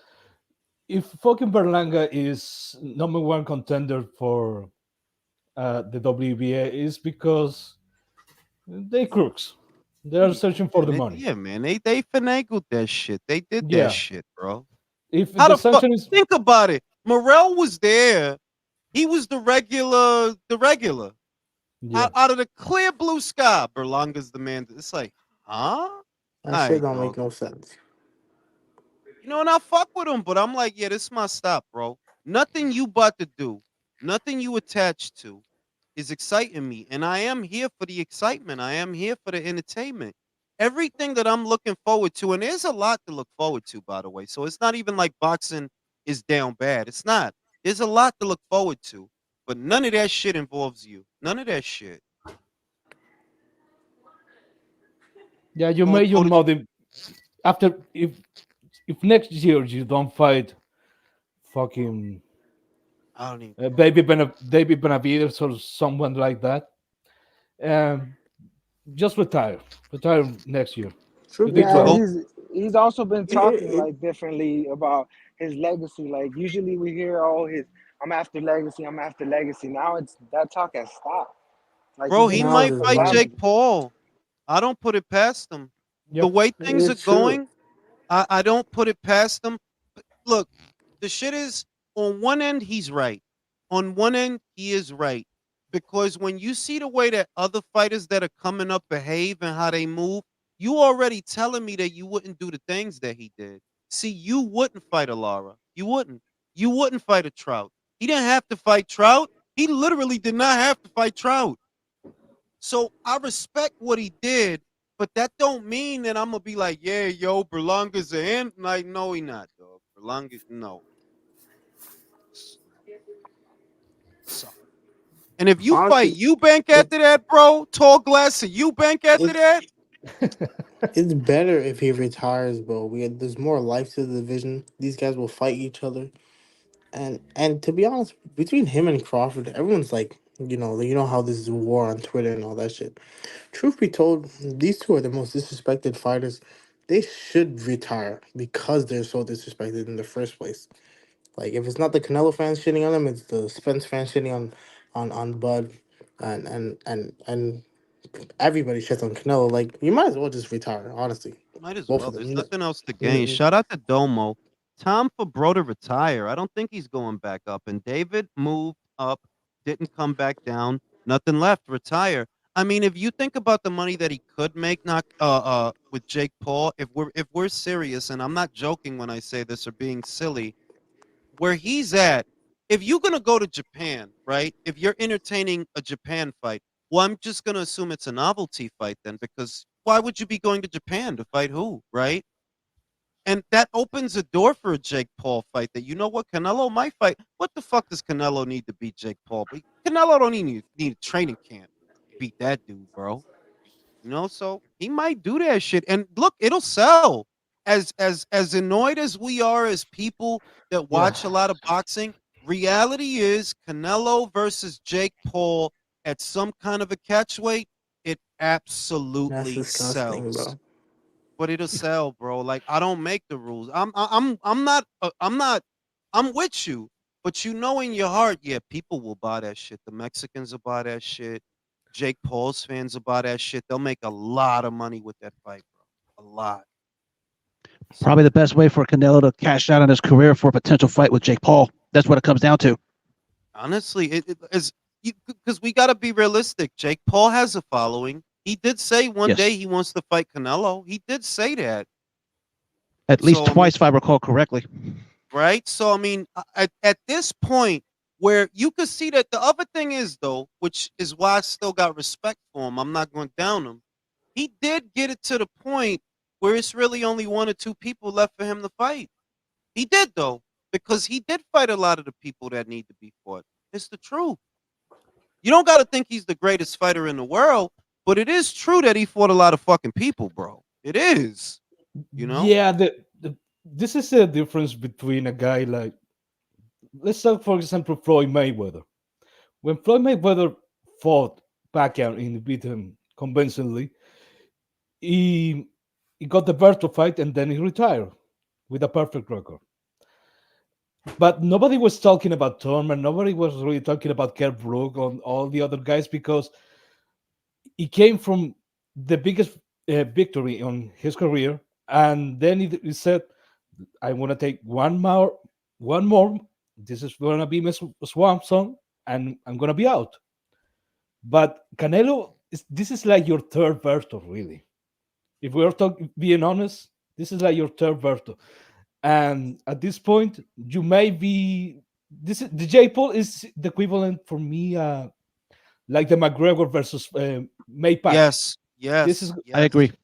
if fucking Berlanga is number one contender for the WBA, is because they crooks. They are Yeah, searching for man. the money. They finagled that shit. They did that Yeah. shit, bro. If How the the fuck? sanction is, Think about it. Morel was there. He was the regular. yeah, Out of the clear blue sky, Berlanga's the man. It's like, huh? All That shit right, don't dog. make no sense. And I fuck with him, but I'm like, yeah, this is my stop, bro. Nothing you about to do, nothing you attached to is exciting me. And I am here for the excitement. I am here for the entertainment. Everything that I'm looking forward to, and there's a lot to look forward to, by the way. So it's not even like boxing is down bad. It's not. There's a lot to look forward to, but none of that shit involves you. None of that shit. yeah, you Gonna made your go to money after. If next year you don't fight fucking I don't even. David Benavides or someone like that, um, just retire next year. You Truth be did Yeah, and well. Hope he's also been it, talking it, like differently about his legacy. Like usually we hear, "Oh, his I'm after legacy, I'm after legacy." Now it's that talk has stopped. Like bro, he's he been now more might there's fight money. Jake established. Paul. I don't put it past him. The Yep. way things are It's true. going, I don't put it past him. Look, the shit is on one end, he's right. On one end, he is right. Because when you see the way that other fighters that are coming up behave and how they move, you already telling me that you wouldn't do the things that he did. See, you wouldn't fight a Lara. You wouldn't. You wouldn't fight a Trout. He didn't have to fight Trout. He literally did not have to fight Trout. So I respect what he did, but that don't mean that I'm gonna be like, yeah, yo, Berlanga's a him. Like, no, he not, dog. Berlanga, no. So, and if you fight Honestly, Eubank it, after that, bro, tall glass of Eubank after it's that, it's better if he retires, bro. There's more life to the division. These guys will fight each other. And to be honest, between him and Crawford, everyone's like, you know how this is a war on Twitter and all that shit. Truth be told, these two are the most disrespected fighters. They should retire because they're so disrespected in the first place. Like if it's not the Canelo fans shitting on them, it's the Spence fans shitting on Bud, and everybody shits on Canelo. Like you might as well just retire, honestly. might as Both well. of There's them. nothing else to gain. Mm, Shout out to Domo. Time for bro to retire. I don't think he's going back up. And David moved up, didn't come back down. Nothing left. Retire. I mean, if you think about the money that he could make, not with Jake Paul, if we're serious, and I'm not joking when I say this or being silly, where he's at, if you're gonna go to Japan, right? If you're entertaining a Japan fight, well, I'm just gonna assume it's a novelty fight then, because why would you be going to Japan to fight who, right? And that opens a door for a Jake Paul fight that, you know what, Canelo might fight. What the fuck does Canelo need to beat Jake Paul? But Canelo don't even need a training camp to beat that dude, bro. You know, so he might do that shit. And look, it'll sell. As annoyed as we are as people that Yeah, watch a lot of boxing, reality is Canelo versus Jake Paul at some kind of a catchweight, it That's absolutely disgusting, sells. bro. But it'll sell, bro. Like I don't make the rules. I'm not I'm with you. But you know in your heart, yeah, people will buy that shit. The Mexicans will buy that shit. Jake Paul's fans will buy that shit. They'll make a lot of money with that fight, bro. A lot. Probably So the best way for Canelo to cash out on his career for a potential fight with Jake Paul. That's what it comes down to. honestly, it is because we got to be realistic. Jake Paul has a following. He did say one Yes, day he wants to fight Canelo. He did say that. at least So I mean, twice, if I recall correctly. right? So I mean, at this point, where you could see that the other thing is though, which is why I still got respect for him. I'm not going down him. He did get it to the point where it's really only one or two people left for him to fight. He did though, because he did fight a lot of the people that need to be fought. It's the truth. You don't got to think he's the greatest fighter in the world, but it is true that he fought a lot of fucking people, bro. It is, you know? yeah. This is the difference between a guy like, let's talk for example Floyd Mayweather. When Floyd Mayweather fought Pacquiao and beat him convincingly, he he got the birth to fight and then he retired with a perfect record. But nobody was talking about Thurman. Nobody was really talking about Kell Brook or all the other guys because he came from the biggest victory on his career, and then he said, "I want to take one more. This is gonna be my swamp song, and I'm gonna be out." But Canelo, this is like your third Berto, really. If we're talking, being honest, this is like your third Berto. And at this point, you may be. This is the J Paul is the equivalent for me, like the McGregor versus Maypac. Yes, This is yes, I agree. yes.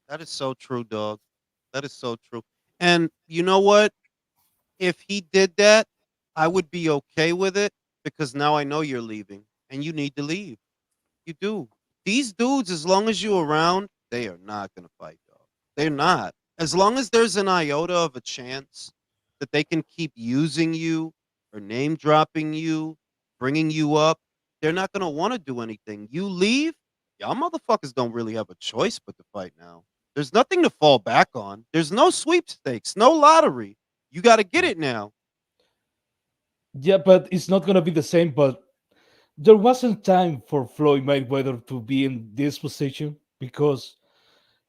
That is so true, dog. That is so true. And you know what? If he did that, I would be okay with it because now I know you're leaving and you need to leave. You do. These dudes, as long as you're around, they are not going to fight, dog. They're not. As long as there's an iota of a chance that they can keep using you or name dropping you, bringing you up, they're not going to want to do anything. You leave, y'all motherfuckers don't really have a choice but to fight now. There's nothing to fall back on. There's no sweepstakes, no lottery. You got to get it now. yeah, but it's not gonna be the same. But there wasn't time for Floyd Mayweather to be in this position because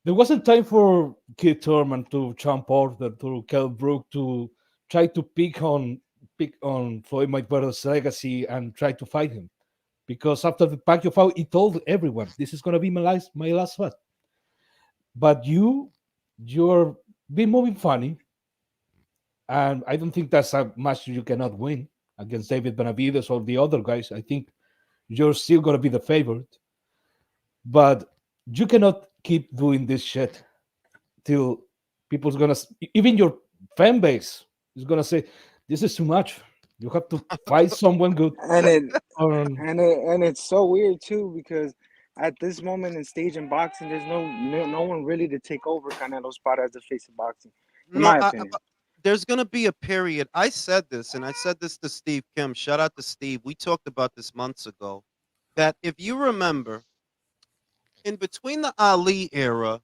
there wasn't time for Keith Thurman to Sean Porter to Kell Brook to try to pick on Floyd Mayweather's legacy and try to fight him. Because after the Pacquiao fight, he told everyone, "This is gonna be my last fight." But you're being moving funny, and I don't think that's a match you cannot win against David Benavides or the other guys. I think you're still gonna be the favorite, but you cannot keep doing this shit till people's gonna even your fan base is gonna say this is too much. You have to fight someone good. And it Um, and it's so weird too because at this moment in stage in boxing, there's no one really to take over Canelo's spot as the face of boxing, in No, my opinion. there's going to be a period. I said this, and I said this to Steve Kim. Shout out to Steve. We talked about this months ago. That if you remember, in between the Ali era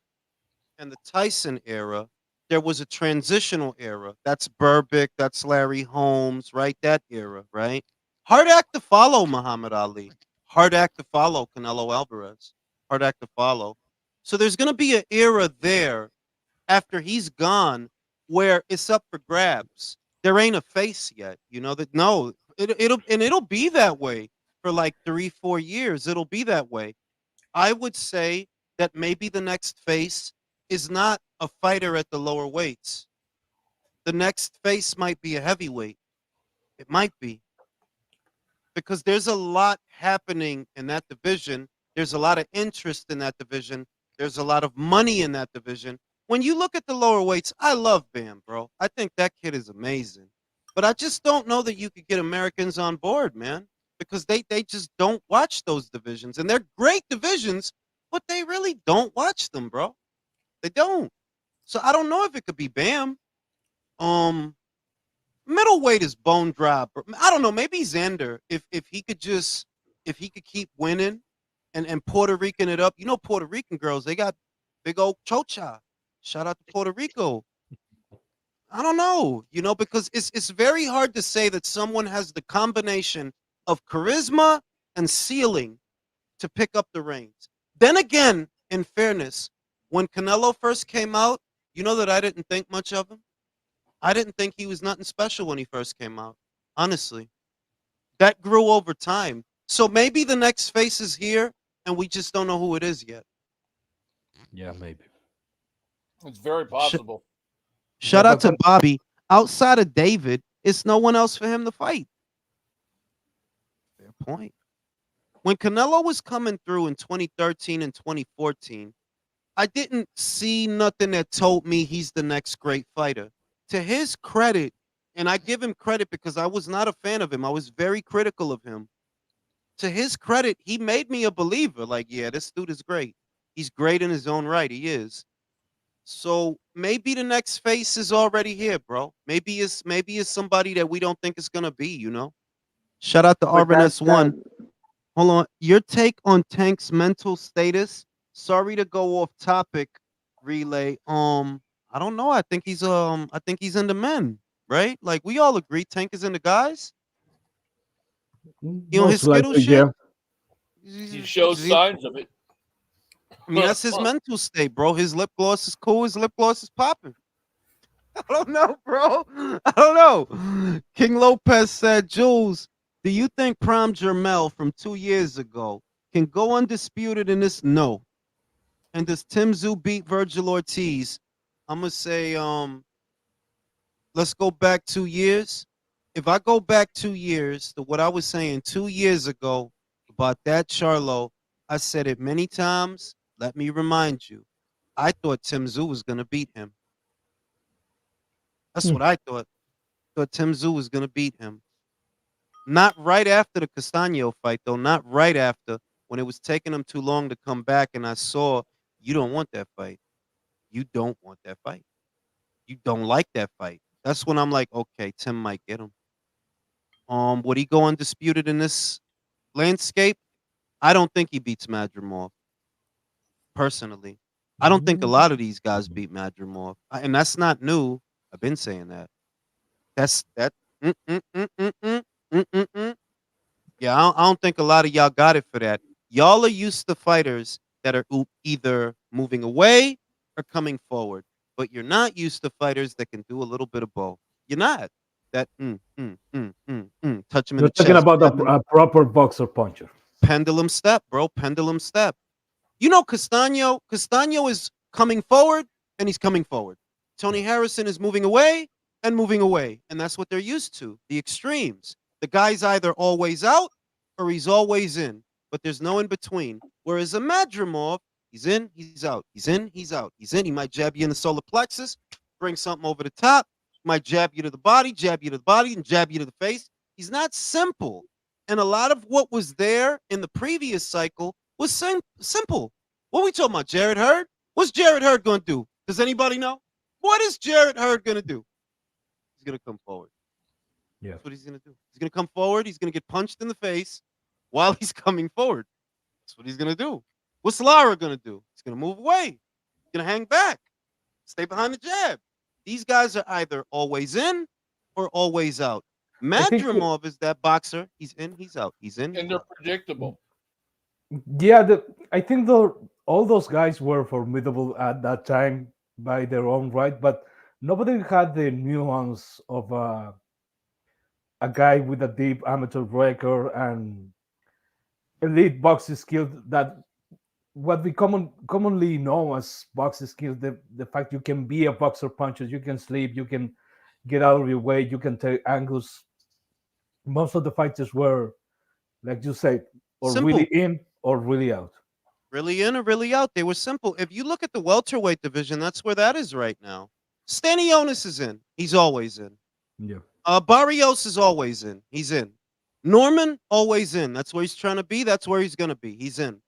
and the Tyson era, there was a transitional era. That's Burbick, that's Larry Holmes, right? That era, right? Hard act to follow Muhammad Ali. Hard act to follow Canelo Alvarez. Hard act to follow. So there's going to be an era there after he's gone where it's up for grabs. There ain't a face yet, you know that no, it'll be that way for like 3 4 years. It'll be that way. I would say that maybe the next face is not a fighter at the lower weights. The next face might be a heavyweight. It might be because there's a lot happening in that division. There's a lot of interest in that division. There's a lot of money in that division. when you look at the lower weights, I love Bam, bro. I think that kid is amazing. But I just don't know that you could get Americans on board, man, because they just don't watch those divisions. And they're great divisions, but they really don't watch them, bro. They don't. So I don't know if it could be Bam. Um, Middleweight is bone dry. I don't know. Maybe Xander, if he could just if he could keep winning and Puerto Rican it up. You know, Puerto Rican girls, they got big old chocha. Shout out to Puerto Rico. I don't know, because it's very hard to say that someone has the combination of charisma and ceiling to pick up the reins. Then again, in fairness, when Canelo first came out, you know that I didn't think much of him. I didn't think he was nothing special when he first came out. Honestly, that grew over time. So maybe the next face is here, and we just don't know who it is yet. Yeah, maybe. It's very possible. Shout Yeah, out to Bobby. Outside of David, it's no one else for him to fight. Fair point. When Canelo was coming through in 2013 and 2014, I didn't see nothing that told me he's the next great fighter. To his credit, and I give him credit because I was not a fan of him. I was very critical of him. To his credit, he made me a believer. Like, yeah, this dude is great. He's great in his own right. He is. So maybe the next face is already here, bro. Maybe it's somebody that we don't think is gonna be. Shout out to But RNS1. Hold on. Your take on Tank's mental status. Sorry to go off topic, relay. I don't know. I think he's into men, right? Like we all agree Tank is into guys. His most Skittle likely, shit. yeah. He shows signs of it. I mean, that's his mental state, bro. His lip gloss is cool. His lip gloss is popping. I don't know, bro. I don't know. King Lopez said, Jules, do you think Prime Jermell from 2 years ago can go undisputed in this? No. And does Tszyu beat Virgil Ortiz? I'm gonna say, let's go back 2 years. If I go back 2 years to what I was saying 2 years ago about that Charlo, I said it many times. Let me remind you. I thought Tszyu was gonna beat him. That's what I thought. Thought Tszyu was gonna beat him. Not right after the Castaño fight, though. Not right after, when it was taking him too long to come back, and I saw you don't want that fight. You don't want that fight. You don't like that fight. That's when I'm like, okay, Tim might get him. Would he go undisputed in this landscape? I don't think he beats Madrimov. Personally, I don't think a lot of these guys beat Madrimov, and that's not new. I've been saying that. That's that. Mm, mm, mm, mm, mm, mm, mm, mm. Yeah, I don't think a lot of y'all got it for that. Y'all are used to fighters that are either moving away or coming forward, but you're not used to fighters that can do a little bit of both. You're not. That touch him in You're the talking chest. about a proper boxer puncher. Pendulum step, bro. Pendulum step. You know, Castaño is coming forward and he's coming forward. Tony Harrison is moving away and moving away. And that's what they're used to, the extremes. The guy's either always out or he's always in, but there's no in between. Whereas a Madrimov, he's in, he's out. He's in, he's out. He's in, he might jab you in the solar plexus, bring something over the top, might jab you to the body, and jab you to the face. He's not simple. And a lot of what was there in the previous cycle was simple. What are we talking about, Jared Hurd? What's Jared Hurd going to do? Does anybody know? What is Jared Hurd going to do? He's going to come forward. Yeah. That's what he's going to do. He's going to come forward. He's going to get punched in the face while he's coming forward. That's what he's going to do. What's Lara going to do? He's going to move away. He's going to hang back. Stay behind the jab. These guys are either always in or always out. Madrimov is that boxer. He's in, he's out. He's in, and they're predictable. Yeah, I think all those guys were formidable at that time by their own right, but nobody had the nuance of a guy with a deep amateur record and elite boxing skills that what we commonly know as boxing skills, the fact you can be a boxer puncher, you can sleep, you can get out of your way, you can take angles. Most of the fighters were, like you said, or simple. really in or really out. Really in or really out. They were simple. If you look at the welterweight division, that's where that is right now. Stanionis is in. He's always in. Yeah. Barrios is always in. He's in. Norman, always in. That's where he's trying to be. That's where he's going to be. He's in.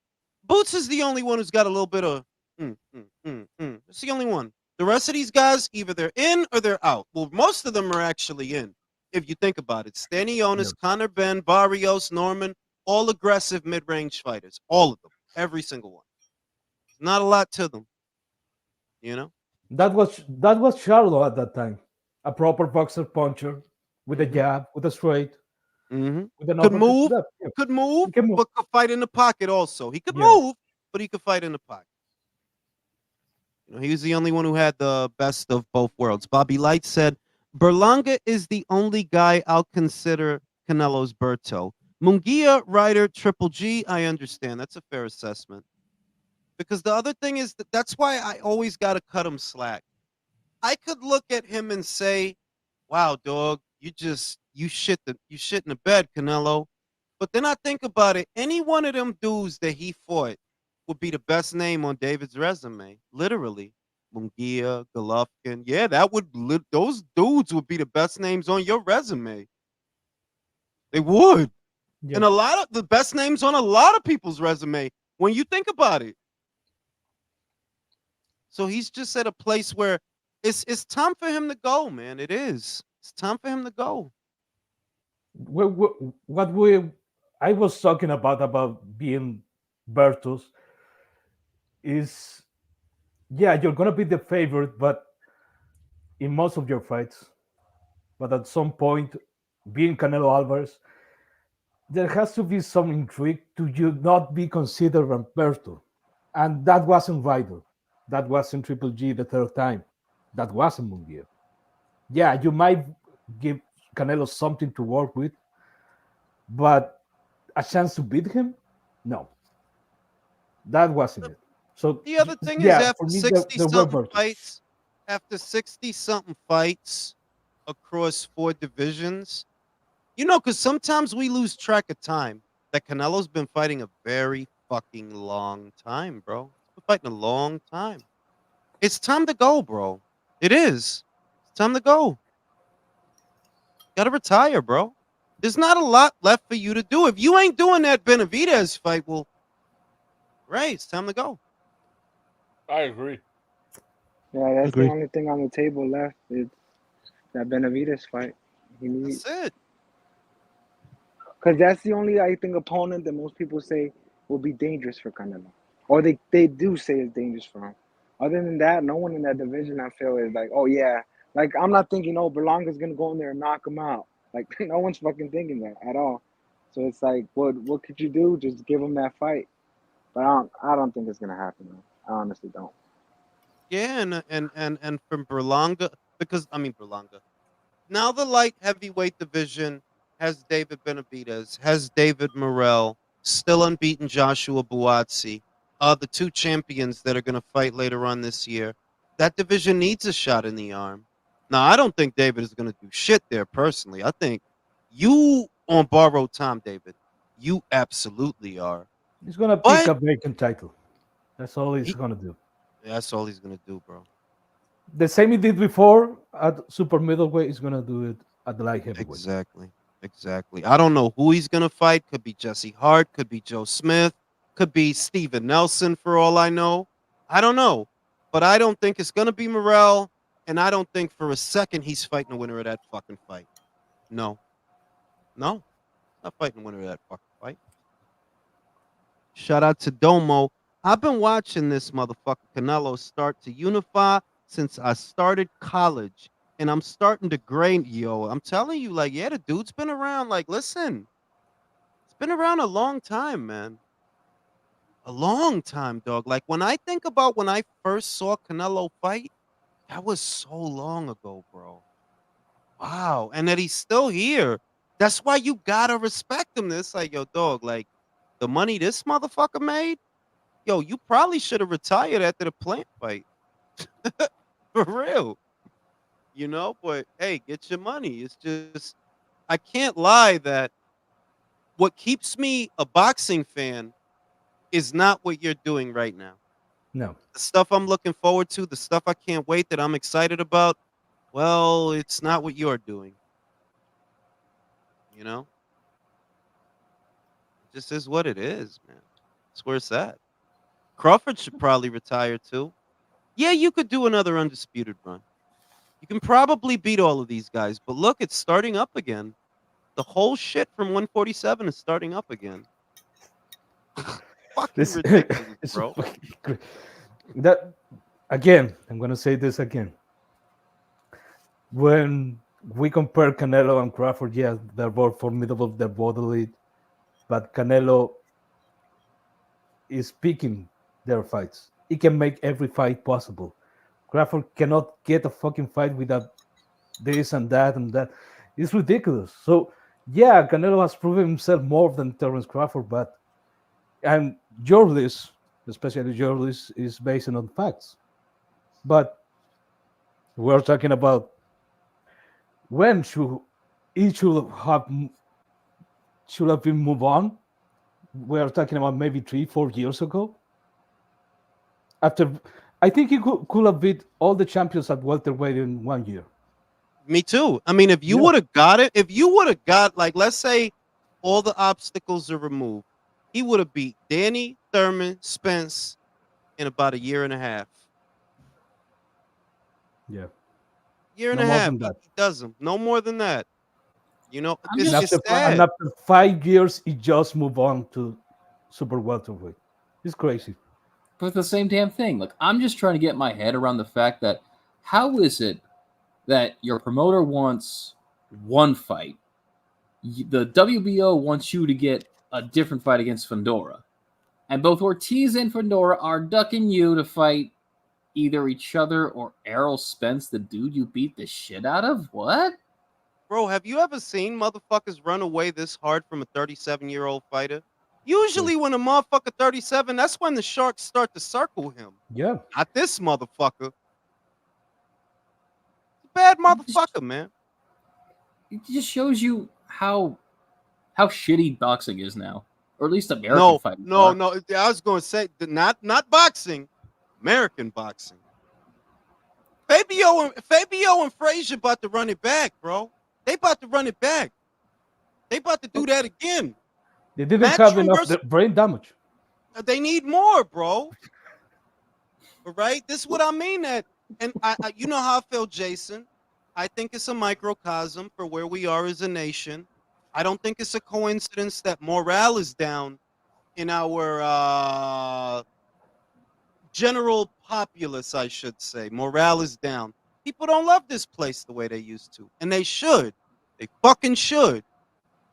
Boots is the only one who's got a little bit of. It's the only one. The rest of these guys, either they're in or they're out. Well, most of them are actually in, if you think about it. Stanionis, Yeah. Conor Benn, Barrios, Norman, all aggressive mid-range fighters. All of them. Every single one. Not a lot to them. You know? That was Charlo at that time, a proper boxer puncher with a Mhm. jab, with a straight, Mm-hmm. with an Could uppercut. move, Yeah, could move, he can move. but could fight in the pocket also. He could Yeah. move, but he could fight in the pocket. You know, he was the only one who had the best of both worlds. Bobby Light said, Berlanga is the only guy I'll consider Canelo's Berto. Munguia, Ryder, Triple G, I understand. That's a fair assessment. Because the other thing is that's why I always got to cut him slack. I could look at him and say, "Wow, dog, you shit in the bed, Canelo." But then I think about it. Any one of them dudes that he fought would be the best name on David's resume. Literally, Munguia, Golovkin. Yeah, those dudes would be the best names on your resume. They would, Yeah. and a lot of the best names on a lot of people's resume when you think about it. So he's just at a place where it's time for him to go, man. It is. It's time for him to go. What we I was talking about being Bertus is, yeah, you're gonna be the favorite, but in most of your fights, but at some point, being Canelo Alvarez, there has to be some intrigue to you not be considered Berto, and that wasn't Ryder, that wasn't Triple G the third time, that wasn't Munguia. Yeah, you might give Canelo something to work with, but a chance to beat him, no, that wasn't it. So The other thing is yeah, for after me, 60 there were something Berto. fights, after 60 something fights across 4 divisions, because sometimes we lose track of time. That Canelo's been fighting a very fucking long time, bro. He's been fighting a long time. It's time to go, bro. It is. It's time to go. Gotta retire, bro. There's not a lot left for you to do. If you ain't doing that Benavidez fight, well, right, it's time to go. I agree. Yeah, that's the Agree. only thing on the table left. It's that Benavides fight. He needs, That's it. because that's the only, I think, opponent that most people say will be dangerous for Canelo, or they do say is dangerous for him. Other than that, no one in that division I feel is like, oh yeah, like I'm not thinking, oh, Berlanga's gonna go in there and knock him out. Like no one's fucking thinking that at all. So it's like, what could you do? Just give him that fight. But I don't think it's gonna happen. Man. I honestly don't. Yeah, and from Berlanga, because I mean Berlanga. Now the light heavyweight division has David Benavidez, has David Morrell, still unbeaten Joshua Buatsi, the two champions that are going to fight later on this year. That division needs a shot in the arm. Now, I don't think David is going to do shit there personally. I think you on borrowed time, David. You absolutely are. He's gonna pick But a vacant title. That's all he's he, gonna do. that's all he's going to do, bro. The same he did before at super middleweight. He's gonna do it at the light heavyweight. Exactly. Exactly. I don't know who he's going to fight. Could be Jesse Hart. Could be Joe Smith. Could be Steven Nelson for all I know. I don't know. But I don't think it's going to be Morrell. And I don't think for a second he's fighting the winner of that fucking fight. No. No. Not fighting the winner of that fucking fight. Shout out to Domo. I've been watching this motherfucker Canelo start to unify since I started college. And I'm starting to grain, yo. I'm telling you, like, yeah, the dude's been around. Like, listen, it's been around a long time, man. A long time, dog. Like, when I think about when I first saw Canelo fight, that was so long ago, bro. Wow. And that he's still here. That's why you gotta respect him. It's like, yo, dog, like, the money this motherfucker made, yo, you probably should have retired after the plant fight. For real. But hey, get your money. It's just, I can't lie that what keeps me a boxing fan is not what you're doing right now. No. The stuff I'm looking forward to, the stuff I can't wait that I'm excited about, well, it's not what you're doing. You know? It just is what it is, man. It's where it's at. Crawford should probably retire too. Yeah, you could do another undisputed run. You can probably beat all of these guys, but look, it's starting up again. The whole shit from 147 is starting up again. Fucking This ridiculous, it's bro. fucking great. That again, I'm gonna say this again. When we compare Canelo and Crawford, yeah, they're both formidable, they're both elite, but Canelo is picking their fights. He can make every fight possible. Crawford cannot get a fucking fight without this and that and that. It's ridiculous. So yeah, Canelo has proven himself more than Terence Crawford, but and your list, especially your list, is based on facts. But we're talking about when each should have been moved on. We're talking about maybe 3-4 years ago. After, I think he could have beat all the champions at welterweight in 1 year. Me too. I mean, if you would have got it, if you would have got, like, let's say all the obstacles are removed, he would have beat Danny, Thurman, Spence in about a year and a half. Yeah. Year and No a more half. than that. He does them. No more than that. You know, And it's after, sad. and after 5 years, he just moved on to super welterweight. It's crazy. But the same damn thing. Like, I'm just trying to get my head around the fact that how is it that your promoter wants one fight, the WBO wants you to get a different fight against Fundora, and both Ortiz and Fundora are ducking you to fight either each other or Errol Spence, the dude you beat the shit out of? What? Bro, have you ever seen motherfuckers run away this hard from a 37-year-old fighter? Usually when a motherfucker 37, that's when the sharks start to circle him. Yeah. Not this motherfucker. Bad motherfucker, man. It just shows you how shitty boxing is now. Or at least American fighting. No. I was going to say, not boxing, American boxing. Fabio and Frazier about to run it back, bro. They about to run it back. They about to do that again. They didn't have enough brain damage. They need more, bro. All right? This is what I mean. And I you know how I feel, Jason. I think it's a microcosm for where we are as a nation. I don't think it's a coincidence that morale is down in our general populace, I should say. Morale is down. People don't love this place the way they used to. And they should. They fucking should.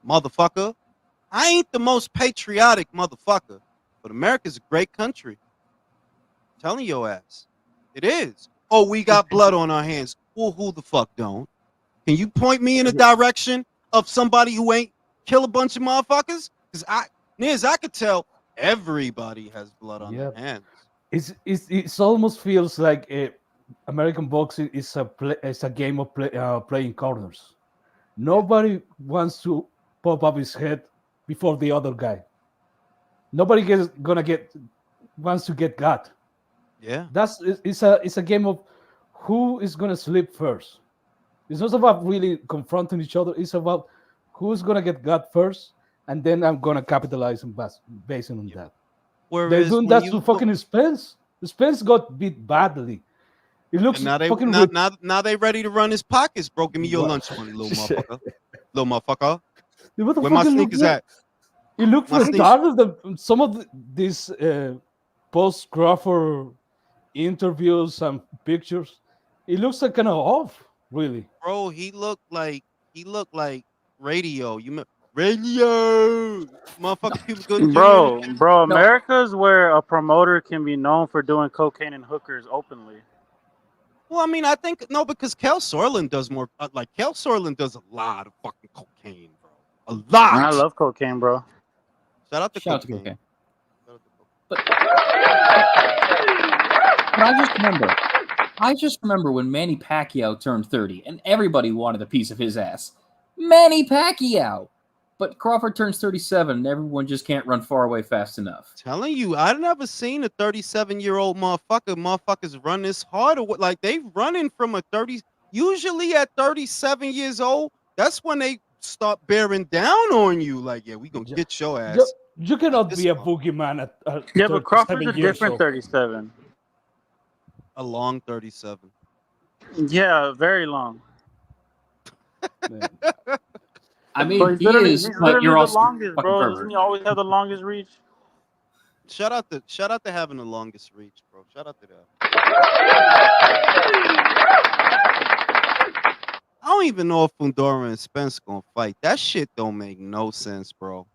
Motherfucker. I ain't the most patriotic motherfucker, but America's a great country. I'm telling your ass. It is. Oh, we got blood on our hands. Well, who the fuck don't? Can you point me in a direction of somebody who ain't kill a bunch of motherfuckers? Because near as I could tell, everybody has blood on their hands. It almost feels like American boxing is a game of playing corners. Nobody wants to pop up his head before the other guy. Nobody wants to get got. Yeah, it's a game of who is gonna sleep first. It's not about really confronting each other. It's about who's gonna get got first, and then I'm gonna capitalize on based on that. Whereas they're doing that to fucking Spence. Spence got beat badly. It looks now they ready to run his pockets, bro. Give me your lunch money, little motherfucker. Little motherfucker. Where my sneakers at? It looked retarded. Some of these post Crawford interviews and pictures, it looks like kind of off, really. Bro, he looked like radio. Radio, motherfucker. People go to bro. America's where a promoter can be known for doing cocaine and hookers openly. Well, I mean, I think because Kel Sorlin does more. Kel Sorlin does a lot of fucking cocaine, bro. A lot. I love cocaine, bro. Shout out to cocaine. But I just remember when Manny Pacquiao turned 30 and everybody wanted a piece of his ass. Manny Pacquiao. But Crawford turns 37, and everyone just can't run far away fast enough. Telling you, I never seen a 37-year-old motherfucker. Motherfuckers run this hard or what? Like they running from a 30. Usually at 37 years old, that's when they start bearing down on you. Like, yeah, we gonna get your ass. You cannot This be a month. boogeyman at Yeah, but Crawford's a 37 years different old. 37. A long 37. Yeah, very long. Man. I But mean, he's he literally, is, he's but you're literally the also longest, fucking bro. pervert. Doesn't he always have the longest reach? Shout out to having the longest reach, bro. Shout out to that. I don't even know if Fundora and Spence gonna fight. That shit don't make no sense, bro.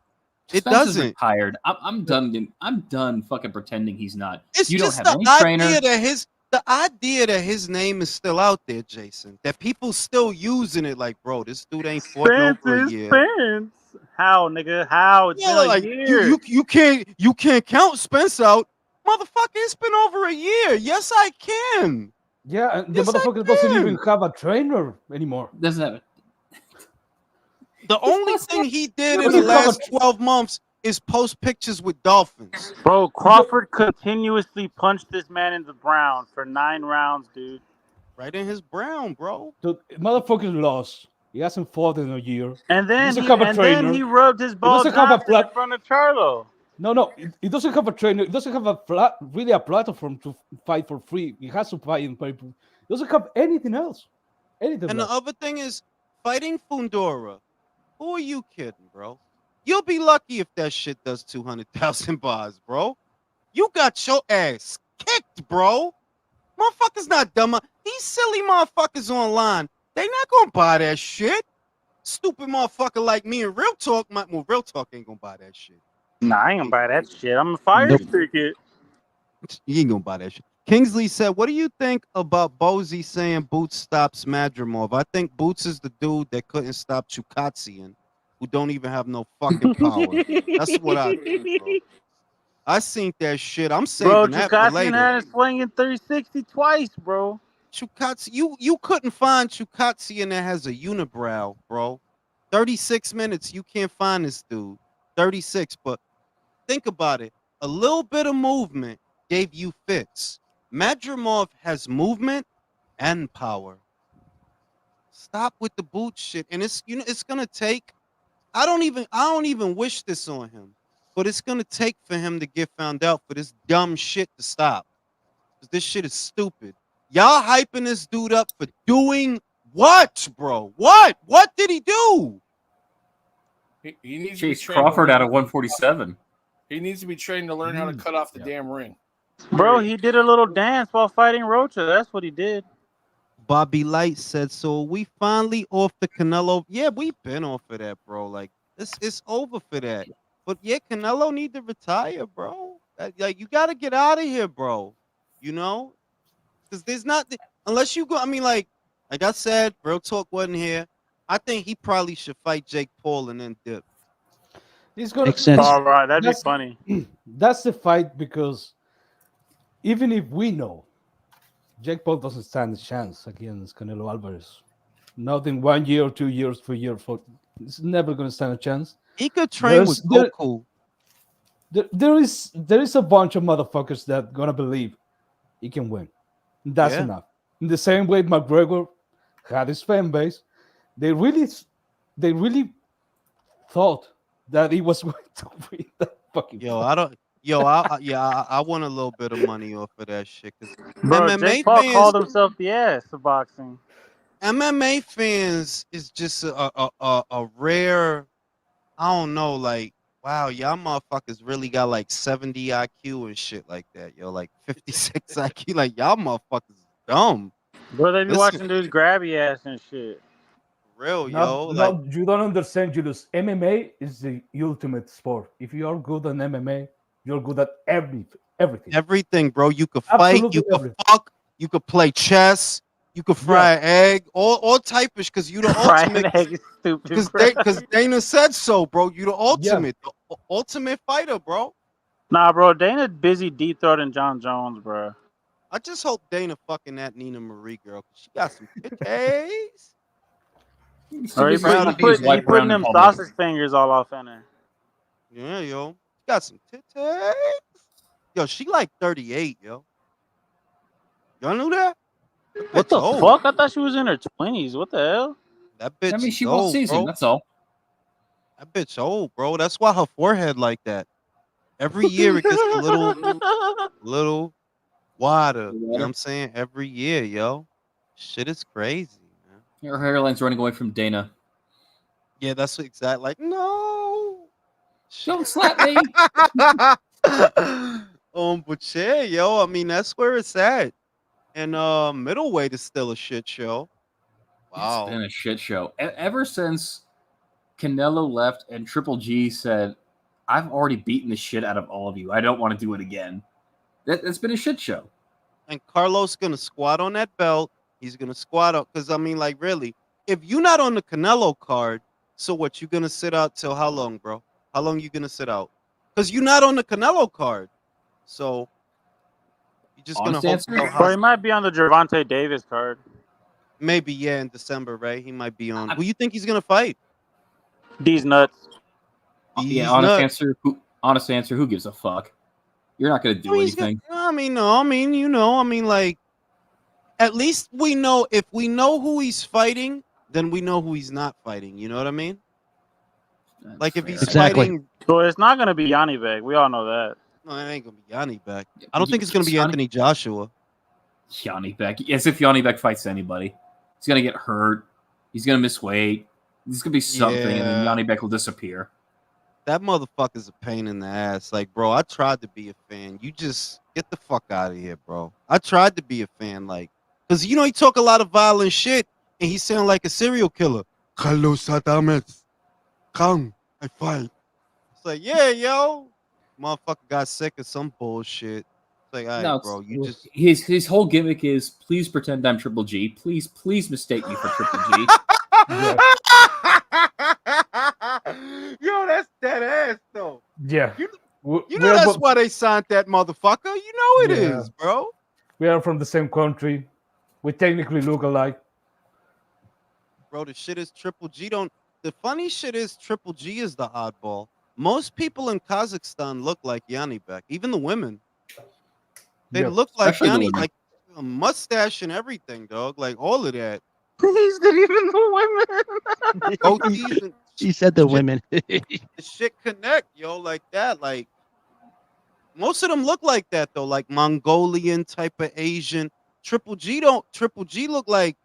It Spence is doesn't. retired. I'm done. I'm done fucking pretending he's not. It's You don't just have the any idea trainer. that his name is still out there, Jason. That people still using it like, bro, this dude ain't fought in Spence over a is year. Spence. How, nigga? How? It's Yeah, been a like year. you can't count Spence out. Motherfucker, it's been over a year. Yes, I can. Yeah, and the Yes, I motherfucker doesn't even can. have a trainer anymore. Doesn't have it. The only thing he did He in the doesn't have a last 12 months is post pictures with dolphins. Bro, Crawford continuously punched this man in the brown for 9 rounds, dude. Right in his brown, bro. Dude, motherfucker lost. He hasn't fought in a year. And then doesn't have a trainer. then he rubbed his ball doesn't have a Johnson in front of Charlo. No, he doesn't have a trainer. He doesn't have a platform to fight for free. He has to fight in paper. He doesn't have anything else. Anything And else. the other thing is, fighting Fundora. Who are you kidding, bro? You'll be lucky if that shit does 200,000 bars, bro. You got your ass kicked, bro. Motherfuckers not dumb. These silly motherfuckers online, they not gonna buy that shit. Stupid motherfucker like me and Real Talk, Real Talk ain't gonna buy that shit. Nah, I ain't gonna buy that shit. I'm a fire ticket. You ain't gonna buy that shit. Kingsley said, what do you think about Bozy saying Boots stops Madrimov? I think Boots is the dude that couldn't stop Chukatsian, who don't even have no fucking power. That's what I think, bro. I seen that shit. I'm saving that for Chukatsian later. had a swinging 360 twice, bro. You couldn't find Chukatsian that has a unibrow, bro. 36 minutes, you can't find this dude. 36, but think about it. A little bit of movement gave you fits. Madrimov has movement and power. Stop with the boot shit. And it's gonna take. I don't even wish this on him, but it's gonna take for him to get found out for this dumb shit to stop. Because this shit is stupid. Y'all hyping this dude up for doing what, bro? What? What did he do? He needs Chase to be trained Crawford out of 147. He needs to be trained to learn how to cut off the damn ring. Bro, he did a little dance while fighting Rocha. That's what he did. Bobby Light said, so we finally off the Canelo. Yeah, we've been off of that, bro. Like, it's over for that. But yeah, Canelo need to retire, bro. Like, you got to get out of here, bro. You know? Because there's not, unless you go, I mean, like I said, Real Talk wasn't here. I think he probably should fight Jake Paul and then dip. He's gonna Makes sense. All right, that'd be funny. That's the fight because even if we know Jake Paul doesn't stand a chance against Canelo Alvarez, not in 1 year, 2 years, 3 years, it's never going to stand a chance. He could train with Goku. There is a bunch of motherfuckers that gonna believe he can win. That's enough. In the same way McGregor had his fan base, they really thought that he was going to win that fucking fight. I want a little bit of money off of that shit. Bro, MMA Jake Paul fans, called himself the ass of boxing. MMA fans is just a rare, I don't know, like, wow, y'all motherfuckers really got like 70 IQ and shit like that, yo, like 56 IQ. Like, y'all motherfuckers is dumb. Bro, they be watching dudes grab your ass and shit. Real, No, you don't understand, Julius. MMA is the ultimate sport. If you are good at MMA, you're good at everything. Everything, bro. You could fight, Absolutely you could everything. fuck, you could play chess, you could fry an egg, all type of, because you the Fry ultimate. an egg is stupid, Because Dana said so, bro. You the ultimate, the ultimate fighter, bro. Nah, bro, Dana busy deep throating John Jones, bro. I just hope Dana fucking that Nina Marie girl. She got some titties. He's Or too he busy put, he slapping his put, he wife putting around in them public. sausage fingers all off in her. Yeah, yo. Got some titties. Yo, she like 38, yo. Y'all knew that? That What bitch the old. fuck? I thought she was in her 20s. What the hell? That I bitch mean, is she wants old, season. bro. That's all. That bitch old, bro. That's why her forehead like that. Every year it gets a little wider. You know what I'm saying? Every year, yo. Shit is crazy, man. Her hairline's running away from Dana. Yeah, that's what exact. Like, no. Don't slap me. But yeah, yo. I mean, that's where it's at. And middleweight is still a shit show. Wow. It's been a shit show. Ever since Canelo left and Triple G said, I've already beaten the shit out of all of you. I don't want to do it again. It's been a shit show. And Carlos gonna squat on that belt. He's gonna squat up because I mean, like, really, if you're not on the Canelo card, so what? You gonna sit out till how long, bro? How long you gonna sit out? Because you're not on the Canelo card, so you're just Honest gonna answer? hope. Or he might be on the Gervonta Davis card. Maybe yeah, in December, right? He might be on. Who you think he's gonna fight? These nuts. These Honest nuts. answer. Who gives a fuck? You're not gonna do anything. I mean, no. I mean, you know. I mean, like, at least we know if we know who he's fighting, then we know who he's not fighting. You know what I mean? That's Like if fair. he's Exactly. fighting, So it's not gonna be Yanni Beg. We all know that. no, it ain't gonna be Yanni back. I don't think it's gonna be Anthony Joshua. Yanni Beck. As if Yanni Beck fights anybody. He's gonna get hurt. He's gonna miss weight. There's gonna be something, and then Yeah. Yanni Beck will disappear. That motherfucker's a pain in the ass. Like, bro, I tried to be a fan. You just get the fuck out of here, bro. I tried to be a fan, like, because you know he talk a lot of violent shit, and he sound like a serial killer. Carlos Adames, come, I fight. It's like, yeah, yo, motherfucker got sick of some bullshit. It's like, all right, No, bro, you just his whole gimmick is please pretend I'm Triple G. Please mistake me for Triple G. Yo, that's dead ass though. Yeah. You We know are that's both- why they signed that motherfucker. You know it is, Yeah. bro. we are from the same country. We technically look alike. Bro, the shit is Triple G don't. The funny shit is Triple G is the oddball. Most people in Kazakhstan look like Yanni Beck. Even the women, they Yeah. look like Especially the Yanni, women. like a mustache and everything, dog. Like all of that. He's not even the women. Goatees and He said the shit, women. the shit connect, yo, like that. Like most of them look like that though, like Mongolian type of Asian. Triple G look like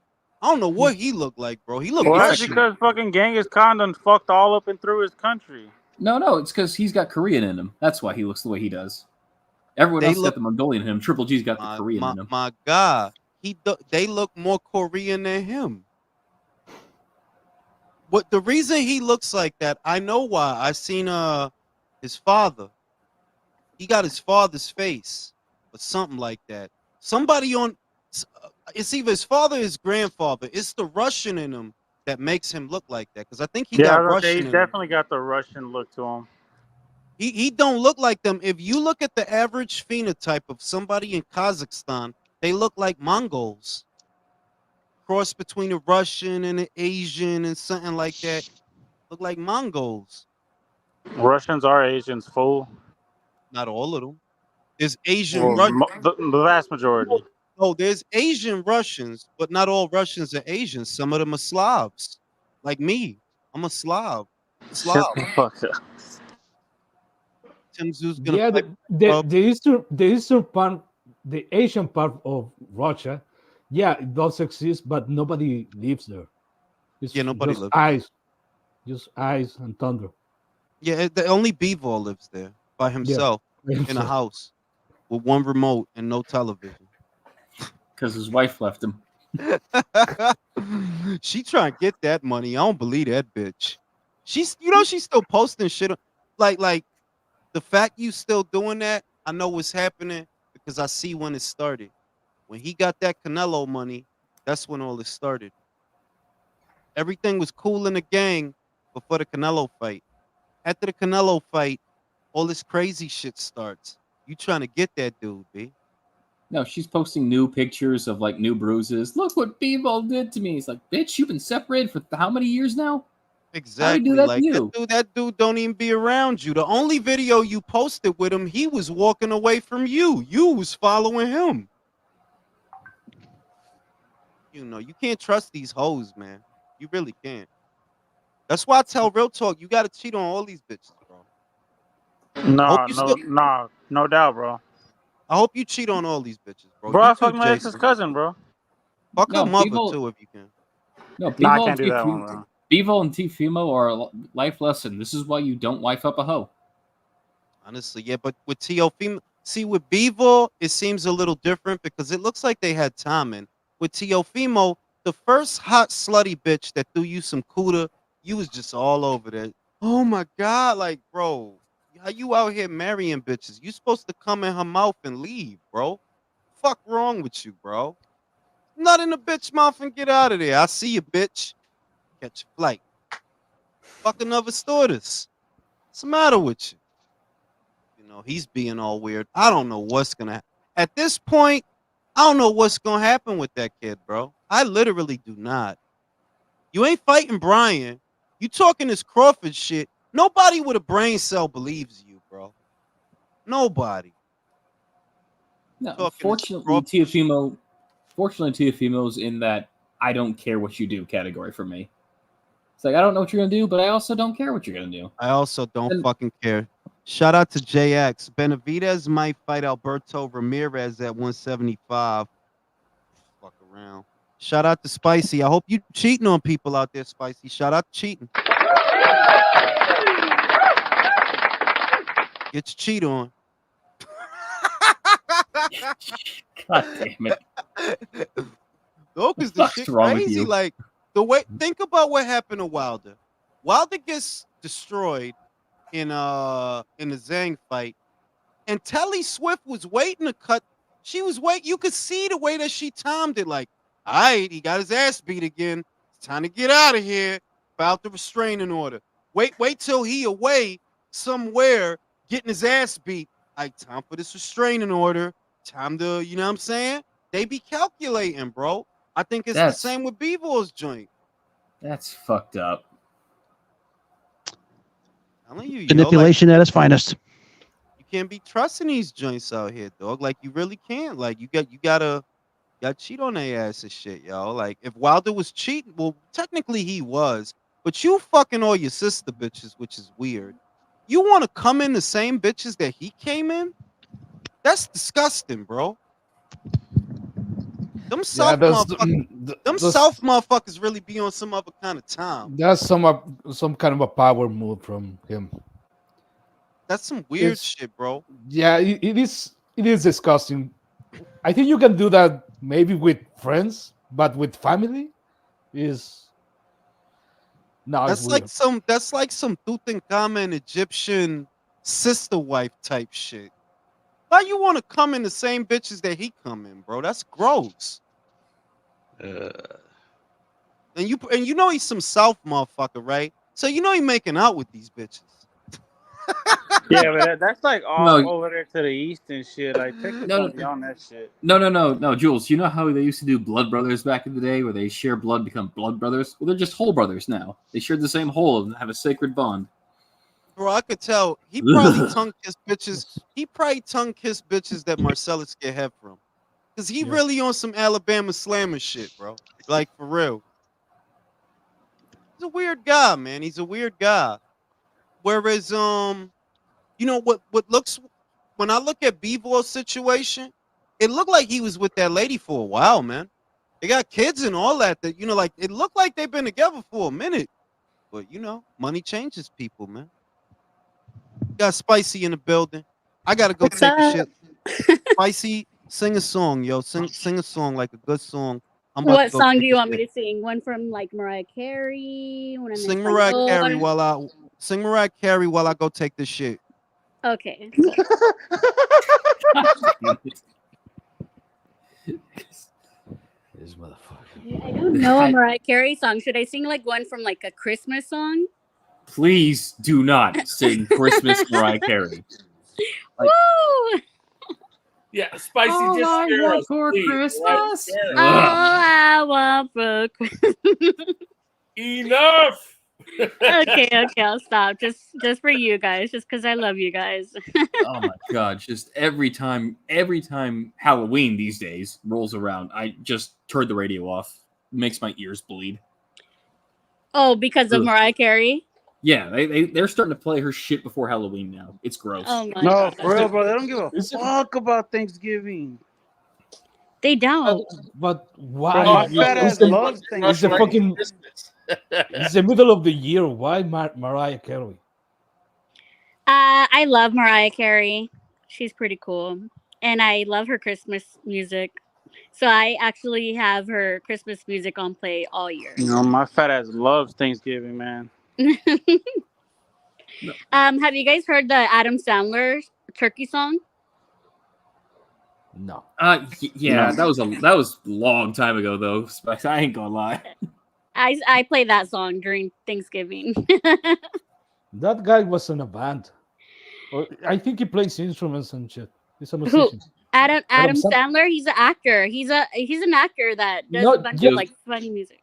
I don't know what he looked like, bro. He looked Well, that's Russian. because fucking Genghis Khan done fucked all up and through his country. No, it's because he's got Korean in him. That's why he looks the way he does. Everyone They else look- got the Mongolian in him. Triple G's got the Korean in him. My God, they look more Korean than him. What the reason he looks like that? I know why. I seen his father. He got his father's face or something like that. Somebody on it's either his father or his grandfather. It's the Russian in him that makes him look like that. Because I think he got I was gonna say, Russian he's in him. definitely got the Russian look to him. He don't look like them. If you look at the average phenotype of somebody in Kazakhstan, they look like Mongols. Cross between a Russian and an Asian and something like that. Look like Mongols. Russians are Asians, fool. Not all of them. There's Asian Well, Russians. the vast majority. No, there's Asian Russians, but not all Russians are Asians. Some of them are Slavs. Like me. I'm a Slav. Shut the fuck up. Tim Tszyu's gonna Yeah, fight. the eastern part, the Asian part of Russia, yeah, it does exist, but nobody lives there. It's Yeah, nobody just lives ice, just ice and thunder. Yeah, the only Bivol lives there by himself in a house with one remote and no television. Because his wife left him. She trying to get that money. I don't believe that bitch. She's still posting shit. Like the fact you still doing that, I know what's happening because I see when it started. When he got that Canelo money, that's when all this started. Everything was cool in the gang before the Canelo fight. After the Canelo fight, all this crazy shit starts. You trying to get that dude, B. No, she's posting new pictures of like new bruises. Look what Bevo did to me. It's like, bitch, you've been separated for how many years now? How do you do Exactly. that to Like you? that dude don't even be around you. The only video you posted with him, he was walking away from you. You was following him. You know, you can't trust these hoes, man. You really can't. That's why I tell real talk, you gotta cheat on all these bitches, bro. I hope Nah, you no, still nah, no doubt, bro. I hope you cheat on all these bitches, bro. Bro, You I too, fucked my ex's Jason. cousin, bro. Fuck her No, mother Bevo. too if you can. No, Nah, I Bevo can't do that one, bro. Bevo and Tifimo are a life lesson. This is why you don't wife up a hoe. Honestly, yeah, but with Teofimo, see with Bevo, it seems a little different because it looks like they had timing. With Teofimo, the first hot slutty bitch that threw you some cuda, you was just all over that. Oh my god, like bro, how you out here marrying bitches? You supposed to come in her mouth and leave, bro. Fuck wrong with you, bro? Nut in the bitch mouth and get out of there. I see you, bitch. Catch a flight. Fuck another stewardess. What's the matter with you? You know, he's being all weird. I don't know what's gonna at this point, I don't know what's gonna happen with that kid, bro. I literally do not. You ain't fighting Brian. You talking this Crawford shit. Nobody with a brain cell believes you, bro. Nobody. No, Talking this fortunately, Crawford shit. Teofimo's in that I don't care what you do category for me. It's like I don't know what you're gonna do, but I also don't care what you're gonna do. I also don't And fucking care. Shout out to JX. Benavidez might fight Alberto Ramirez at 175. Fuck around. Shout out to Spicy. I hope you cheating on people out there, Spicy. Shout out to cheating. Get your cheat on. God damn it. No, because the What's shit wrong with crazy. you? Like the way think about what happened to Wilder. Wilder gets destroyed in the Zhang fight. And Telly Swift was waiting to cut. She was waiting. You could see the way that she timed it. Like, all right, he got his ass beat again. It's time to get out of here. About the restraining order. Wait till he away somewhere getting his ass beat. Like, time for this restraining order. Time to, you know what I'm saying? They be calculating, bro. I think it's the same with Bevo's joint. That's fucked up. I'm telling you, Manipulation at its finest. You can't be trusting these joints out here, dog. Like you really can't. Like you gotta cheat on their ass and shit, yo. Like if Wilder was cheating, well, technically he was, but you fucking all your sister bitches, which is weird. You want to come in the same bitches that he came in? That's disgusting, bro. Them South motherfuckers really be on some other kind of time. That's some kind of a power move from him. That's some weird shit, bro. Yeah, it is disgusting. I think you can do that maybe with friends, but with family is no. That's like some Tutankhamun Egyptian sister wife type shit. Why you want to come in the same bitches that he come in, bro? That's gross. And you know he's some South motherfucker, right? So you know he making out with these bitches. Yeah, but that's like all over there to the east and shit. Like, take the phone beyond that shit. No, Jules. You know how they used to do blood brothers back in the day, where they share blood, become blood brothers? Well, they're just whole brothers now. They share the same hole and have a sacred bond. Bro, I could tell he probably tongue kissed bitches. He probably tongue kissed bitches that Marcellus get head from, cause he really on some Alabama slammer shit, bro. Like for real. He's a weird guy, man. He's a weird guy. Whereas, you know what looks when I look at Bevo's situation, it looked like he was with that lady for a while, man. They got kids and all that. That you know, like it looked like they've been together for a minute. But you know, money changes people, man. Got Spicy in the building. I gotta go What's take a up? shit. Spicy, sing a song, yo. Sing a song like a good song. I'm about to What go song take do you a want me shit. to sing? One from like Mariah Carey, one of Sing Mariah Carey one. while I go take this shit. Okay. This motherfucker. I don't know a Mariah Carey song. Should I sing like one from like a Christmas song? Please do not sing Christmas Mariah Carey. Like, Woo! Yeah, Spicy, All just I scare want us, for please. Christmas. Scare us. I want for Enough. okay, I'll stop. Just for you guys, just because I love you guys. Oh my god! Just every time Halloween these days rolls around, I just turn the radio off. It makes my ears bleed. Oh, because of Ugh. Mariah Carey? Yeah, they're starting to play her shit before Halloween now. It's gross. Oh my No, god. for real, bro. They don't give a Is it- fuck about Thanksgiving. They don't. But Bro, why? my no, fat no, ass the- loves it's Thanksgiving. the fucking Christmas. it's the middle of the year. Why Mariah Carey? I love Mariah Carey. She's pretty cool. And I love her Christmas music. So I actually have her Christmas music on play all year. You know, my fat ass loves Thanksgiving, man. Have you guys heard the Adam Sandler turkey song? No. Yeah, No. that was a long time ago though. Spice, I ain't gonna lie. I play that song during Thanksgiving. That guy was in a band. Or I think he plays instruments and shit. He's a Who? musician. Adam Sam- Sandler, he's an actor. He's an actor that does No, a bunch yeah. of like funny music.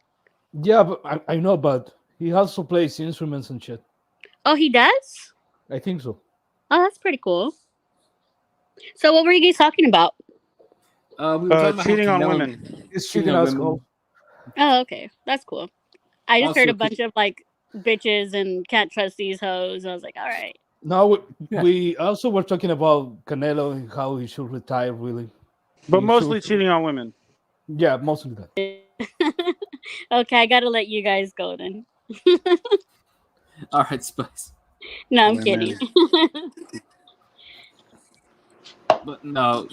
Yeah, but I know, but he also plays instruments and shit. Oh, he does? I think so. Oh, that's pretty cool. So what were you guys talking about? We were talking about Cheating how on Canelo- women. He's cheating shooting on us women. all. Oh, okay. That's cool. I just heard Also, a bunch of like bitches and can't trust these hoes. I was like, all right. No, Yeah. we also were talking about Canelo and how he should retire, really. But He mostly should- cheating on women. Yeah, mostly that. Okay, I gotta let you guys go then. All right, Spice. No, I'm Women. kidding. But no,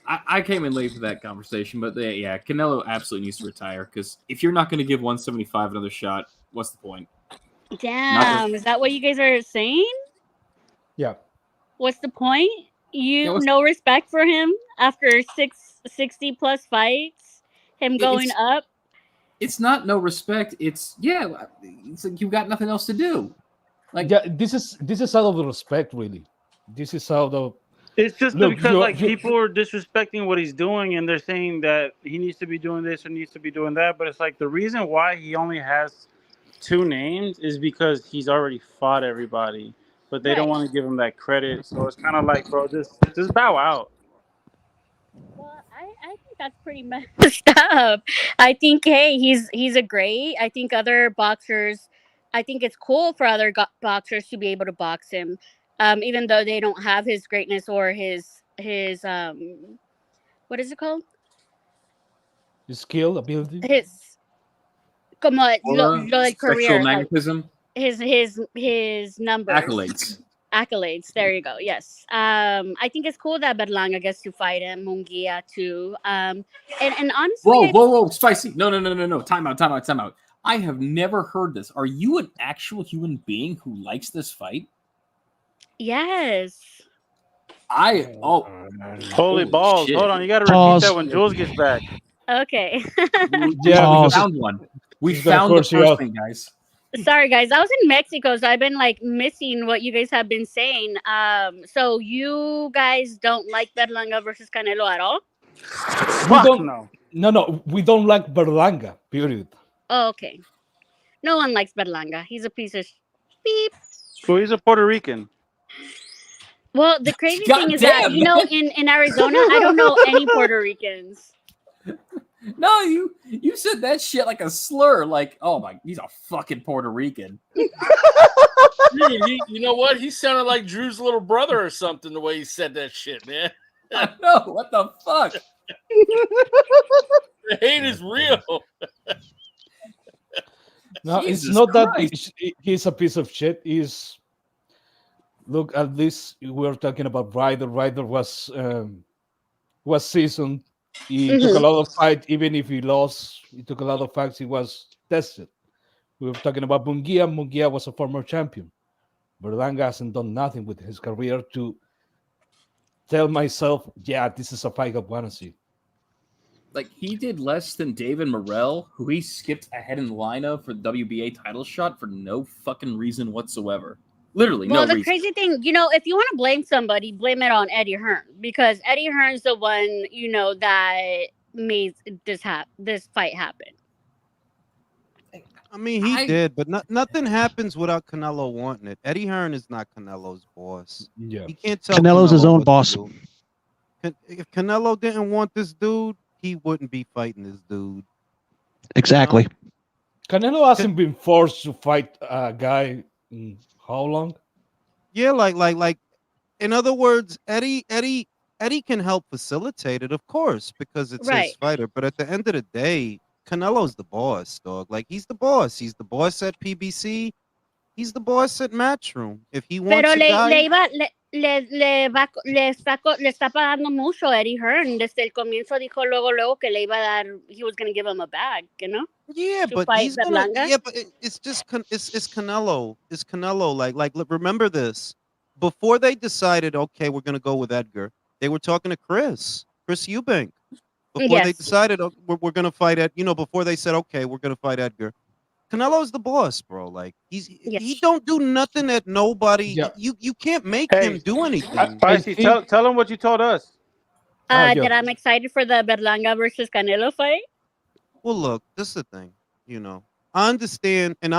I came in late for that conversation. But yeah, Canelo absolutely needs to retire because if you're not going to give 175 another shot, what's the point? Damn, is that what you guys are saying? Yeah. What's the point? Yeah, what's- No respect for him after 60 plus fights, him going It's- up. It's not no respect. It's like you've got nothing else to do. Like Yeah, this is out of respect, really. This is out of It's just Look, because you- like you- people are disrespecting what he's doing, and they're saying that he needs to be doing this or needs to be doing that. But it's like the reason why he only has 2 names is because he's already fought everybody, but they don't Right. want to give him that credit. So it's kind of like, bro, just bow out. Well, I think that's pretty messed up. I think, hey, he's a great. I think other boxers. I think it's cool for other boxers to be able to box him, even though they don't have his greatness or his what is it called? his skill, ability. His como lo aura, del sexual career, like magnetism, his numbers. accolades. There you go. Yes. I think it's cool that Berlanga gets to fight him, Munguia too. And honestly, Whoa, Spicy. No. Time out. I have never heard this. Are you an actual human being who likes this fight? yes. Holy balls! shit. Hold on, you got to repeat Pause. that when Jules gets back. Okay. Yeah, we Pause. found one. We He's gonna found the force you out. person, guys. Sorry, guys. I was in Mexico, so I've been like missing what you guys have been saying. So you guys don't like Berlanga versus Canelo at all? We Fuck don't. no. No, we don't like Berlanga. Period. Oh, okay. No one likes Berlanga. He's a piece of beep. Well, he's a Puerto Rican. Well, the crazy God thing is that, damn, you know, in Arizona, I don't know any Puerto Ricans. No, you said that shit like a slur. Like, oh my, he's a fucking Puerto Rican. Dude, you know what? He sounded like Drew's little brother or something the way he said that shit, man. I know, what the fuck? The hate is real. No, Jesus it's not Christ. that he's a piece of shit. Look, at least we're talking about Ryder. Ryder was seasoned. He took a lot of fight, even if he lost. He took a lot of fights. He was tested. We were talking about Munguia. Munguia was a former champion. Berlanga hasn't done nothing with his career to tell myself, yeah, this is a fight I want to see. Like, he did less than David Morrell, who he skipped ahead in the lineup for the WBA title shot for no fucking reason whatsoever. Literally, Well, no the reason. crazy thing, if you want to blame somebody, blame it on Eddie Hearn because Eddie Hearn's the one, that made this fight happen. I mean, he I- did, but nothing happens without Canelo wanting it. Eddie Hearn is not Canelo's boss. Yeah. He can't tell Canelo's his Canelo own what to boss. do. If Canelo didn't want this dude, he wouldn't be fighting this dude. Exactly. Canelo hasn't been forced to fight a guy in how long? Yeah, like. In other words, Eddie can help facilitate it, of course, because it's his Right. fighter. But at the end of the day, Canelo's the boss, dog. Like he's the boss. He's the boss at PBC. He's the boss at Matchroom. If he wants Pero a guy, le está pagando mucho Eddie Hearn. Desde el comienzo dijo luego que le iba a dar, he was going to give him a bag, yeah, to but fight he's gonna, Berlanga. yeah, but it's just it's Canelo. It's Canelo. Like look, remember this. Before they decided, okay, we're gonna go with Edgar, they were talking to Chris Eubank. Before they Yes. decided, oh, we're gonna fight before they said, okay, we're gonna fight Edgar. Canelo's the boss, bro. Like he Yes. don't do nothing that nobody. Yeah. You can't make Hey, him do anything. Spicy, think- tell him what you told us. yeah. That I'm excited for the Berlanga versus Canelo fight. Well, look, this is the thing. I understand, and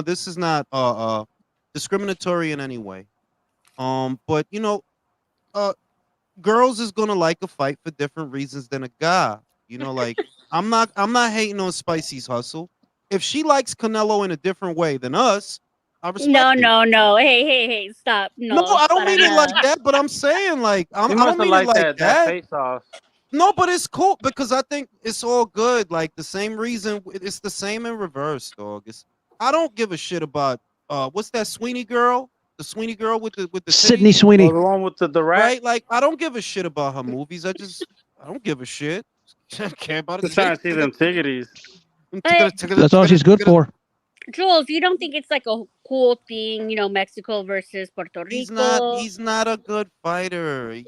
this is not discriminatory in any way. But girls is gonna like a fight for different reasons than a guy. Like I'm not hating on Spicy's hustle. If she likes Canelo in a different way than us, I respect No, it. no. Hey, stop. No, I don't mean it like that, but I'm saying like I He don't must have mean it liked like that face off. No, but it's cool because I think it's all good. Like the same reason, it's the same in reverse, dog. I don't give a shit about what's that Sweeney girl? The Sweeney girl with the Sydney titties? Sweeney. Oh, the one with the rat. Right? Like I don't give a shit about her movies. I don't give a shit. I care about it. Just trying to see them tiggities. That's all she's good for. Jules, you don't think it's like a cool thing, Mexico versus Puerto Rico? He's not a good fighter.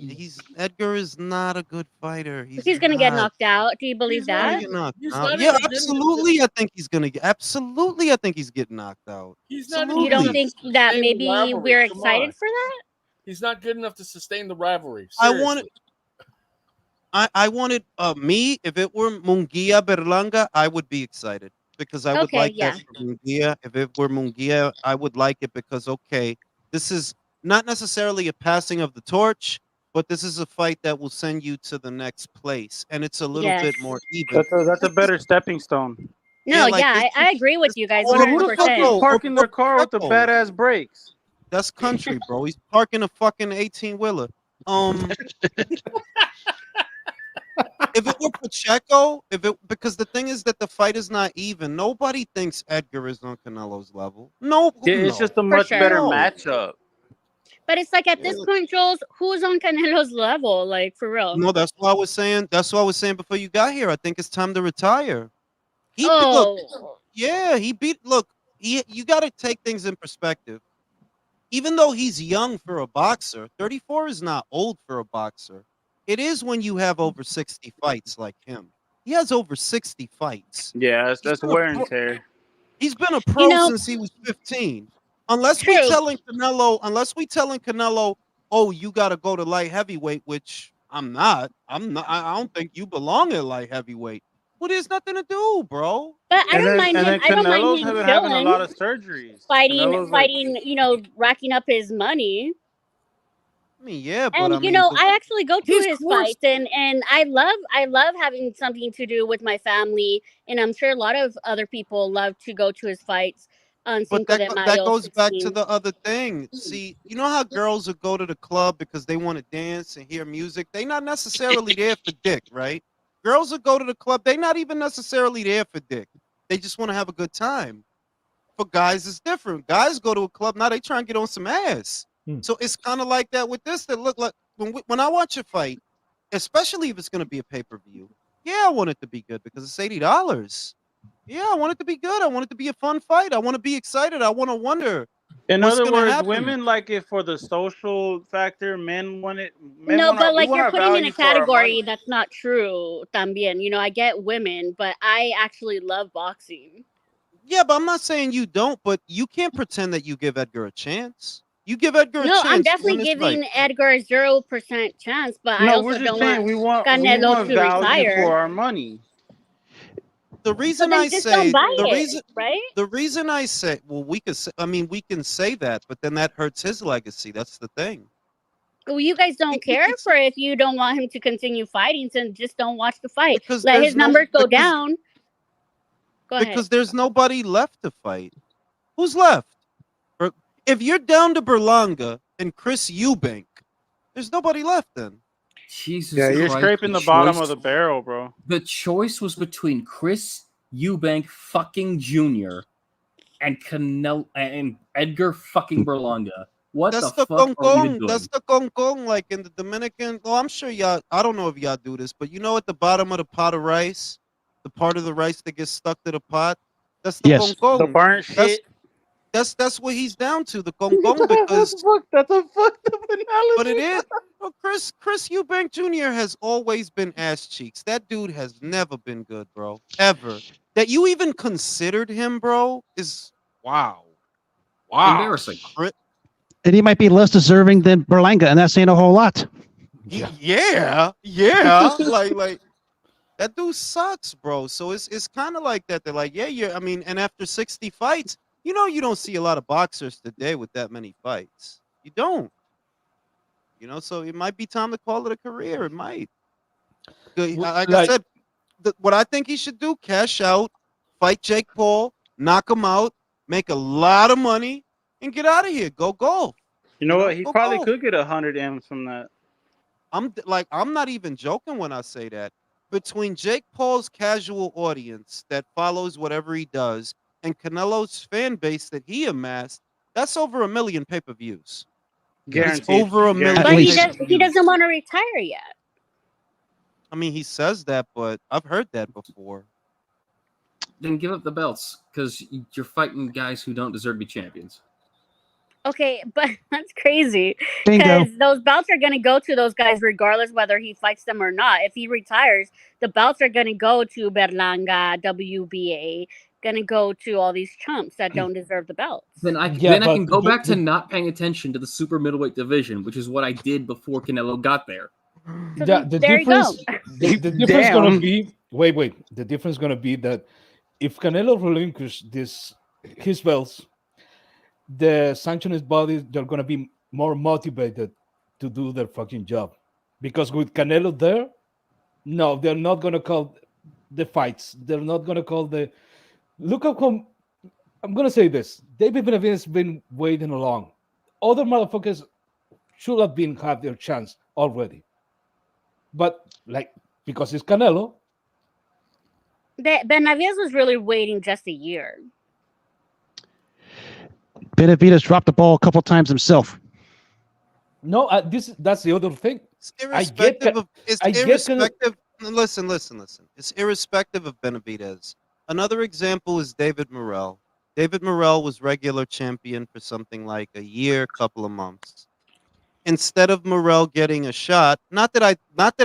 Edgar is not a good fighter. He's gonna get not. knocked out. Do you believe He's not that? Get knocked He's out. not Yeah, even- absolutely. I think he's gonna get. Absolutely, I think he's getting knocked out. He's not. Absolutely. You don't even think sustain that the maybe rivalry. we're Come excited on. for that? He's not good enough to sustain the rivalry. I Seriously. wanted. I wanted me if it were Munguia Berlanga, I would be excited because I would Okay, like yeah. that for Munguia. If it were Munguia, I would like it because okay, this is not necessarily a passing of the torch, but this is a fight that will send you to the next place, and it's a little bit Yes. more even. That's a better stepping stone. No, like, yeah, it's I agree with you guys, Oh, Who the fuck 100%. is parking their car with the Pacheco. badass brakes? That's country, bro. He's parking a fucking 18-wheeler. If it were Pacheco, because the thing is that the fight is not even. Nobody thinks Edgar is on Canelo's level. No, Yeah, it's just a much sure. better No. matchup. But it's like at this point, Jules, who's on Canelo's level? Like for real? No, that's what I was saying. That's what I was saying before you got here. I think it's time to retire. Look, Oh, yeah, he beat. Look, you got to take things in perspective. Even though he's young for a boxer, 34 is not old for a boxer. It is when you have over 60 fights like him. He has over 60 fights. Yeah, that's been a wear and pro- tear. He's been a pro know- since he was 15. Unless True. we telling Canelo, oh, you got to go to light heavyweight, which I'm not. I don't think you belong at light heavyweight. Well, there's nothing to do, bro. but I don't mind him. I don't Canelo's mind him been having a chilling, lot of surgeries. fighting, Canelo's like- racking up his money. I mean, yeah, but And I mean, I actually go to He's his course- fights, and I love having something to do with my family, and I'm sure a lot of other people love to go to his fights on But Cinco de that Mayo. goes back to 16. the other thing. See, you know how girls will go to the club because they want to dance and hear music? They're not necessarily there for dick, right? Girls will go to the club. They're not even necessarily there for dick. They just want to have a good time. For guys, it's different. Guys go to a club, now they try and get on some ass. So it's kind of like that with this. That look like when I watch a fight, especially if it's going to be a pay-per-view, yeah, I want it to be good because it's $80. Yeah, I want it to be good. I want it to be a fun fight. I want to be excited. I want to wonder. In what's other gonna words, happen. women like it for the social factor. Men want it. Men No, want but our- we like want you're our putting in value a for our category money. that's not true, también. I get women, but I actually love boxing. Yeah, but I'm not saying you don't, but you can't pretend that you give Edgar a chance. You give Edgar a No, I'm chance to definitely win this fight. giving Edgar a 0% chance, but I No, we're also just don't saying want we want Canelo to value retire. for our money. The So reason then I just don't say buy the it, reason right? the reason I say well we could say, I mean we can say that, but then that hurts his legacy. That's the thing. Well, you guys don't care It's for if you don't want him to continue fighting, so just don't watch the fight. because Let his there's no numbers go down. Go ahead. because there's nobody left to fight. Who's left? If you're down to Berlanga and Chris Eubank, there's nobody left then. Jesus Yeah, you're Christ, scraping the bottom of the barrel, bro. The choice was between Chris Eubank fucking Jr. and Canelo and Edgar fucking Berlanga. What That's the the fuck Kong are you Kong. doing? That's the Kong Kong, like in the Dominican. Oh, I'm sure y'all. I don't know if y'all do this, but you know, at the bottom of the pot of rice, the part of the rice that gets stuck to the pot. That's the Yes. Kong The Kong. burnt shit. That's what he's down to, the Kong Kong, because. That's a fucked up analogy. But it is. Well, Chris Eubank Jr. has always been ass cheeks. That dude has never been good, bro. Ever. That you even considered him, bro, is wow. Embarrassing. And he might be less deserving than Berlanga, and that's saying a whole lot. Yeah. like that dude sucks, bro. So it's kind of like that. They're like, I mean, and after 60 fights, you don't see a lot of boxers today with that many fights. You don't. So it might be time to call it a career. It might. Like I said, what I think he should do: cash out, fight Jake Paul, knock him out, make a lot of money, and get out of here. Go golf. You know what? He Go probably golf. could get 100 M's from that. I'm not even joking when I say that. Between Jake Paul's casual audience that follows whatever he does and Canelo's fan base that he amassed, that's over 1 million pay-per-views. Guaranteed. It's over 1 million. But he doesn't want to retire yet. I mean, he says that, but I've heard that before. Then give up the belts, because you're fighting guys who don't deserve to be champions. Okay, but that's crazy. Bingo. Because those belts are going to go to those guys regardless whether he fights them or not. If he retires, the belts are going to go to Berlanga, WBA, going to go to all these chumps that don't deserve the belts. Then I can go back to not paying attention to the super middleweight division, which is what I did before Canelo got there. So Yeah, the there difference, you go. the difference gonna be wait. The difference gonna be that if Canelo relinquishes his belts, the sanctionist bodies, they're gonna be more motivated to do their fucking job. Because with Canelo there, no, they're not gonna call the fights. They're not gonna call the look up how I'm gonna say this. David Benavidez has been waiting along. Other motherfuckers should have had their chance already. But because it's Canelo, Benavidez was really waiting just a year. Benavidez dropped the ball a couple times himself. no, that's the other thing. It's irrespective of. Listen. It's irrespective of Benavidez. Another example is David Morrell. David Morrell was regular champion for something like a year, couple of months. Instead of Morrell getting a shot, not that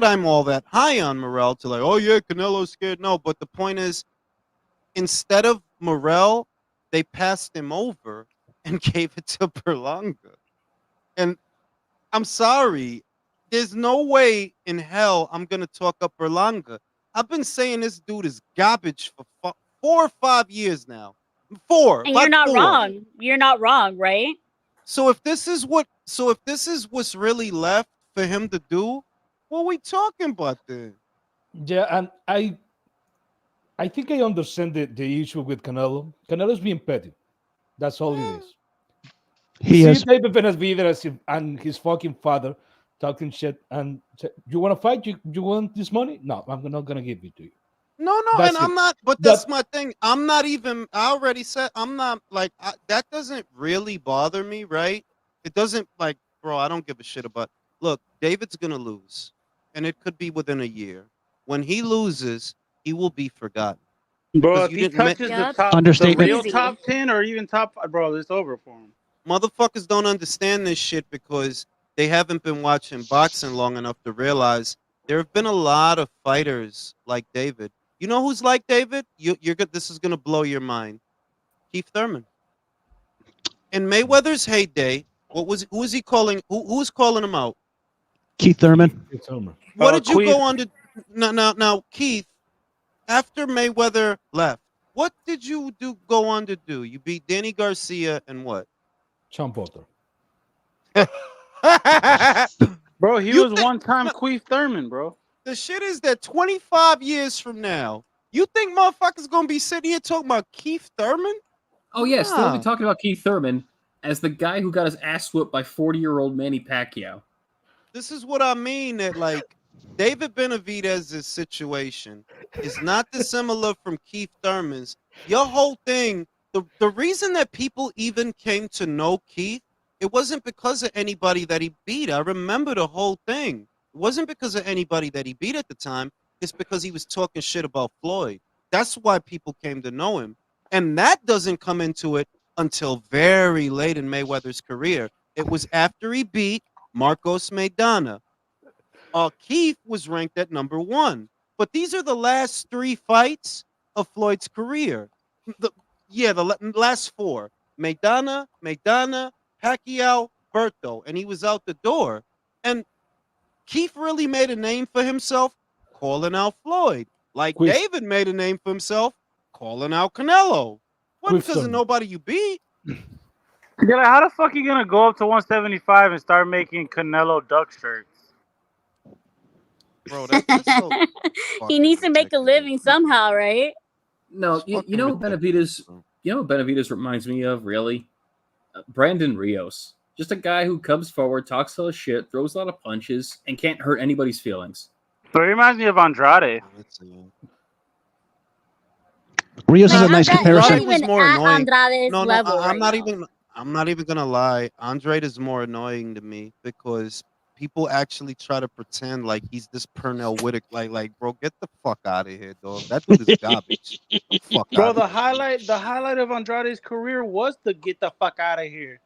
I'm all that high on Morrell to like, oh yeah, Canelo's scared. No, but the point is, instead of Morrell, they passed him over and gave it to Berlanga. And I'm sorry, there's no way in hell I'm gonna talk up Berlanga. I've been saying this dude is garbage for 4 or 5 years now. 4. And you're not wrong. You're not wrong, right? So if this is what's really left for him to do, what are we talking about then? Yeah, and I think I understand the issue with Canelo. Canelo's being petty. That's all it is. He is. David Benavidez and his fucking father talking shit and say, you want to fight? You want this money? No, I'm not gonna give it to you. No, That's and I'm it. not. But that's my thing. I'm not even. I already said I'm not like that. Doesn't really bother me, right? It doesn't like, bro. I don't give a shit about. Look, David's gonna lose, and it could be within a year. When he loses, he will be forgotten. Bro, Because if you he didn't ma- touches Yep. the real Easy. top 10 or even top 5, bro, it's over for him. Motherfuckers don't understand this shit because they haven't been watching boxing long enough to realize there have been a lot of fighters like David. You know who's like David? You're good. This is gonna blow your mind. Keith Thurman. In Mayweather's heyday, Who was he calling? Who was calling him out? Keith Thurman. It's Homer. What did you Queef. go on to now, Keith? After Mayweather left, what did you go on to do? You beat Danny Garcia and what? Sean Potter. Bro, he You was think- one-time Queef Thurman, bro. The shit is that 25 years from now, you think motherfuckers gonna be sitting here talking about Keith Thurman? Oh yes, they'll be Nah. talking about Keith Thurman as the guy who got his ass whooped by 40-year-old Manny Pacquiao. This is what I mean. That like David Benavidez's situation is not dissimilar from Keith Thurman's. Your whole thing, the reason that people even came to know Keith, it wasn't because of anybody that he beat. I remember the whole thing. It wasn't because of anybody that he beat at the time. It's because he was talking shit about Floyd. That's why people came to know him. And that doesn't come into it until very late in Mayweather's career. It was after he beat Marcos Maidana. Keith was ranked at number 1. But these are the last 3 fights of Floyd's career. The last 4. Maidana, Pacquiao, Berto. And he was out the door. And Keith really made a name for himself calling out Floyd. Like Quiz. David made a name for himself calling out Canelo. Wasn't because of Quiz. nobody you beat. Yeah, like, how the fuck you gonna go up to 175 and start making Canelo duck shirts? Bro, that's so He needs to make a ridiculous. living somehow, right? No, It's you fucking know ridiculous, Benavidez. bro. You know what Benavidez reminds me of, really? Brandon Rios. Just a guy who comes forward, talks a lot of shit, throws a lot of punches, and can't hurt anybody's feelings. So it reminds me of Andrade. Let's see. Rios is Like, a nice Andrade, comparison. not even more at annoying. Andrade's No, level I'm right not now. I'm not even gonna lie. Andrade is more annoying to me because people actually try to pretend like he's this Pernell Whitaker. Like, bro, get the fuck out of here, dog. That dude is garbage. The fuck Bro, out the of here. highlight of Andrade's career was to get the fuck out of here.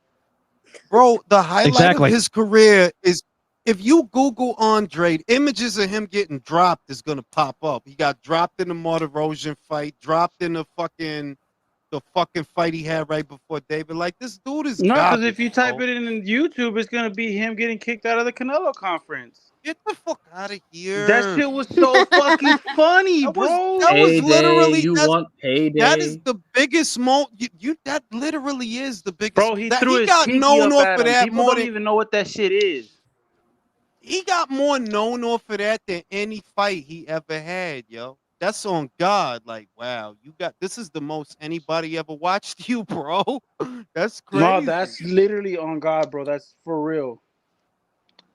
Bro, the highlight Exactly. of his career is if you Google Andre, images of him getting dropped is gonna pop up. He got dropped in the Martirosian fight, dropped in the fucking fight he had right before David. Like, this dude is No, because garbage. if you type bro. it in YouTube, it's gonna be him getting kicked out of the Canelo conference. Get the fuck out of here. That shit was so fucking funny, That was- bro. that was Payday, literally- you that's- want payday? That is the biggest you that literally is the biggest. Bro, he threw his got pinky known up off at of him. that People more don't than even know what that shit is. he got more known off of that than any fight he ever had, yo. That's on God. Like, wow, this is the most anybody ever watched you, bro. That's crazy. No, that's literally on God, bro. That's for real.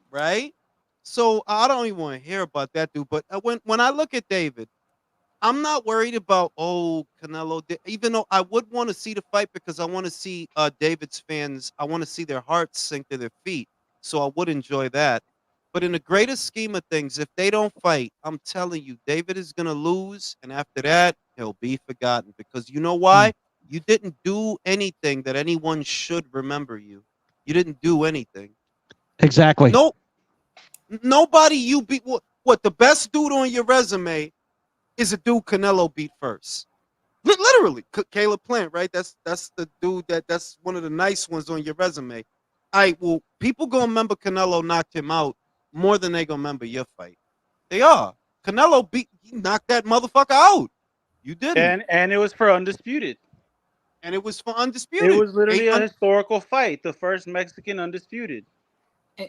right. So I don't even want to hear about that dude. But when I look at David, I'm not worried about Canelo. Even though I would want to see the fight because I want to see David's fans. I want to see their hearts sink to their feet. So I would enjoy that. But in the greater scheme of things, if they don't fight, I'm telling you, David is gonna lose, and after that, he'll be forgotten. Because you know why? You didn't do anything that anyone should remember you. You didn't do anything. Exactly. No, nobody you beat. What the best dude on your resume is a dude Canelo beat first. Literally, Caleb Plant, right? That's the dude that's one of the nice ones on your resume. Well, people gonna remember Canelo knocked him out more than they gonna remember your fight. They are. Canelo he knocked that motherfucker out. You didn't. And it was for undisputed. And it was for undisputed. It was literally a historical fight, the first Mexican undisputed.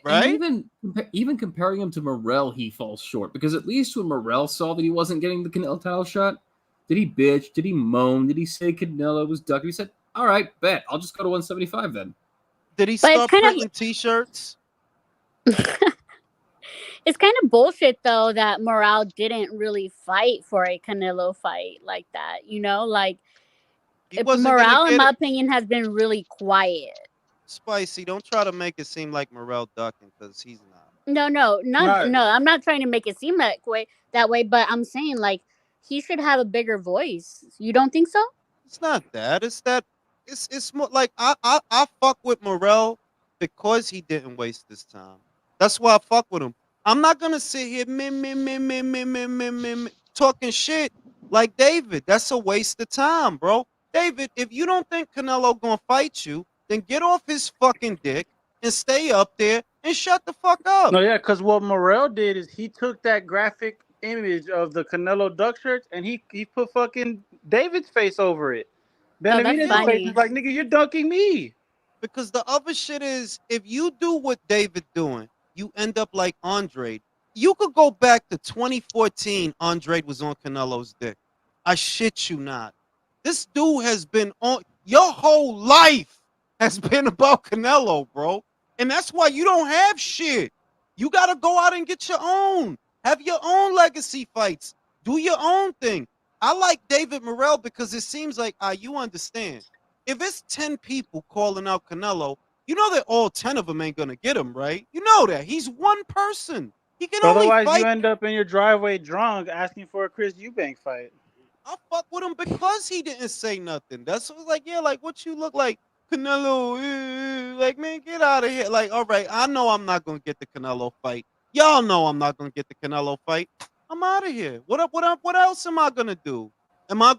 Right? And even comparing him to Morrell, he falls short because at least when Morrell saw that he wasn't getting the Canelo title shot, did he bitch? Did he moan? Did he say Canelo was ducking? He said, "All right, bet I'll just go to 175 then." Did he But start printing T-shirts? It's kind of bullshit though that Morale didn't really fight for a Canelo fight like that. You know, like He wasn't gonna Morale, in get my it. opinion, has been really quiet. Spicy, don't try to make it seem like Morrell ducking because he's not. No, Right. no. I'm not trying to make it seem that way, but I'm saying like he should have a bigger voice. You don't think so? It's not that. It's that. It's more like I fuck with Morrell because he didn't waste his time. That's why I fuck with him. I'm not gonna sit here talking shit like David. That's a waste of time, bro. David, if you don't think Canelo gonna fight you, then get off his fucking dick and stay up there and shut the fuck up. No, yeah, because what Morrell did is he took that graphic image of the Canelo duck shirts and he put fucking David's face over it. Oh, that's Benavidez's face is funny. like, nigga, you're dunking me. Because the other shit is, if you do what David doing, you end up like Andre. You could go back to 2014. Andre was on Canelo's dick. I shit you not. This dude has been on your whole life has been about Canelo, bro. And that's why you don't have shit. You got to go out and get your own. Have your own legacy fights. Do your own thing. I like David Morrell because it seems like you understand. If it's 10 people calling out Canelo, you know that all 10 of them ain't gonna get him, right? You know that. He's one person. He can only Otherwise, fight. you end up in your driveway drunk asking for a Chris Eubank fight. I fuck with him because he didn't say nothing. That's what like, yeah, like what you look like, Canelo. Like, man, get out of here. Like, all right, I know I'm not gonna get the Canelo fight. Y'all know I'm not gonna get the Canelo fight. I'm out of here. What else am I gonna do?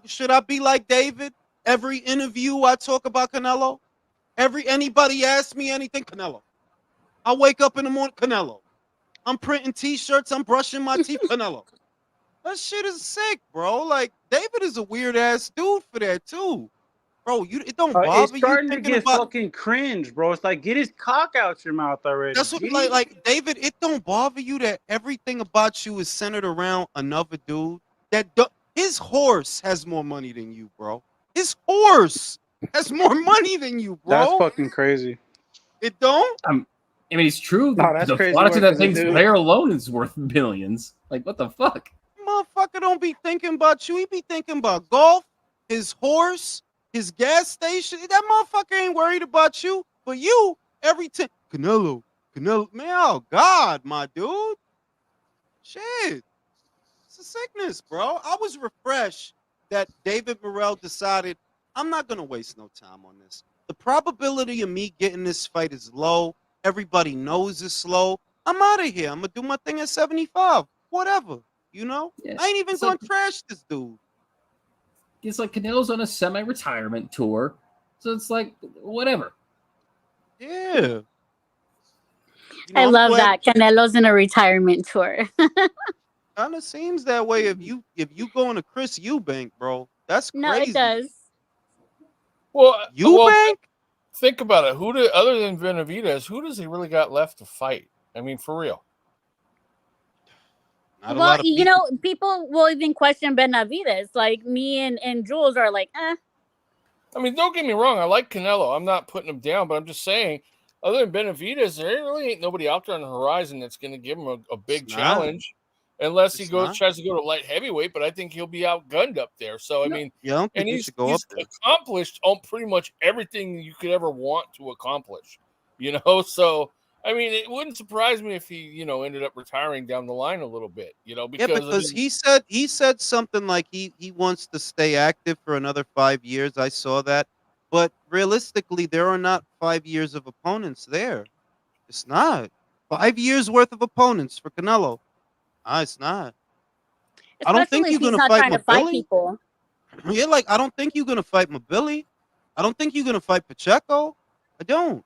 Should I be like David? Every interview I talk about Canelo. Anybody ask me anything, Canelo. I wake up in the morning, Canelo. I'm printing T-shirts. I'm brushing my teeth, Canelo. That shit is sick, bro. Like David is a weird ass dude for that too, bro. It don't bother It's you starting to thinking get about. fucking cringe, bro. It's like, get his cock out your mouth already. That's what Jeez. like David. It don't bother you that everything about you is centered around another dude. His horse has more money than you, bro. His horse has more money than you, bro. That's fucking crazy. It don't. I mean, it's true. No, that's The crazy product of work that for the thing's dude. there alone is worth billions. Like, what the fuck? Motherfucker don't be thinking about you. He be thinking about golf, his horse, his gas station. That motherfucker ain't worried about you. But you, every time, Canelo, man, oh God, my dude. Shit. It's a sickness, bro. I was refreshed that David Morrell decided, I'm not going to waste no time on this. The probability of me getting this fight is low. Everybody knows it's low. I'm out of here. I'm going to do my thing at 75. Whatever. You know? Yeah, I ain't even it's going like- to trash this dude. It's like Canelo's on a semi-retirement tour, so it's like whatever. Yeah. You I I'm love glad- that. Canelo's in a retirement tour. Kind of seems that way if you going to Chris Eubank, bro. That's crazy. No, it does. Well, Eubank? think about it. Other than Benavidez, who does he really got left to fight? I mean, for real. Not a Well, lot of you people. know, people will even question Benavidez. Like me and Jules are like, eh. I mean, don't get me wrong. I like Canelo. I'm not putting him down, but I'm just saying, other than Benavidez, there really ain't nobody out there on the horizon that's going to give him a big It's not. challenge, unless he It's not. tries to go to light heavyweight. But I think he'll be outgunned up there. So I mean, Yeah, I don't think and he he's should go up there. accomplished on pretty much everything you could ever want to accomplish. You know, so I mean, it wouldn't surprise me if he, ended up retiring down the line a little bit. Because he said something like he wants to stay active for another 5 years. I saw that, but realistically, there are not 5 years of opponents there. It's not 5 years worth of opponents for Canelo. It's not. I don't think Especially you're if he's gonna not fight trying to fight Mabili. people. Yeah, like I don't think you're gonna fight Mabili. I don't think you're gonna fight Pacheco. I don't.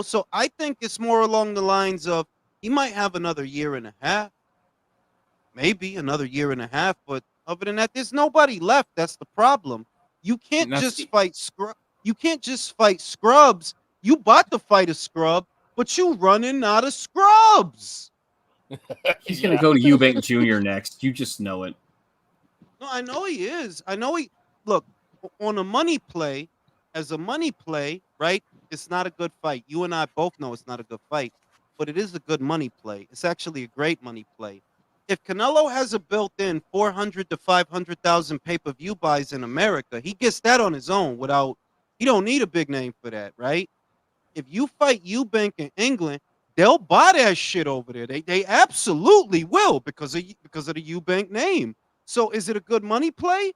So I think it's more along the lines of he might have another year and a half, maybe another year and a half, but other than that, there's nobody left. That's the problem. You can't just fight You can't just fight scrubs. You about to fight a scrub, but you running out of scrubs. He's gonna go to Eubank Jr. next. You just know it. No, I know he is. I know he. Look, on a money play, as a money play, right? It's not a good fight. You and I both know it's not a good fight, but it is a good money play. It's actually a great money play. If Canelo has a built-in 400 to 500,000 pay-per-view buys in America, he gets that on his own without. He don't need a big name for that, right? If you fight Eubank in England, they'll buy that shit over there. They absolutely will because of the Eubank name. So is it a good money play?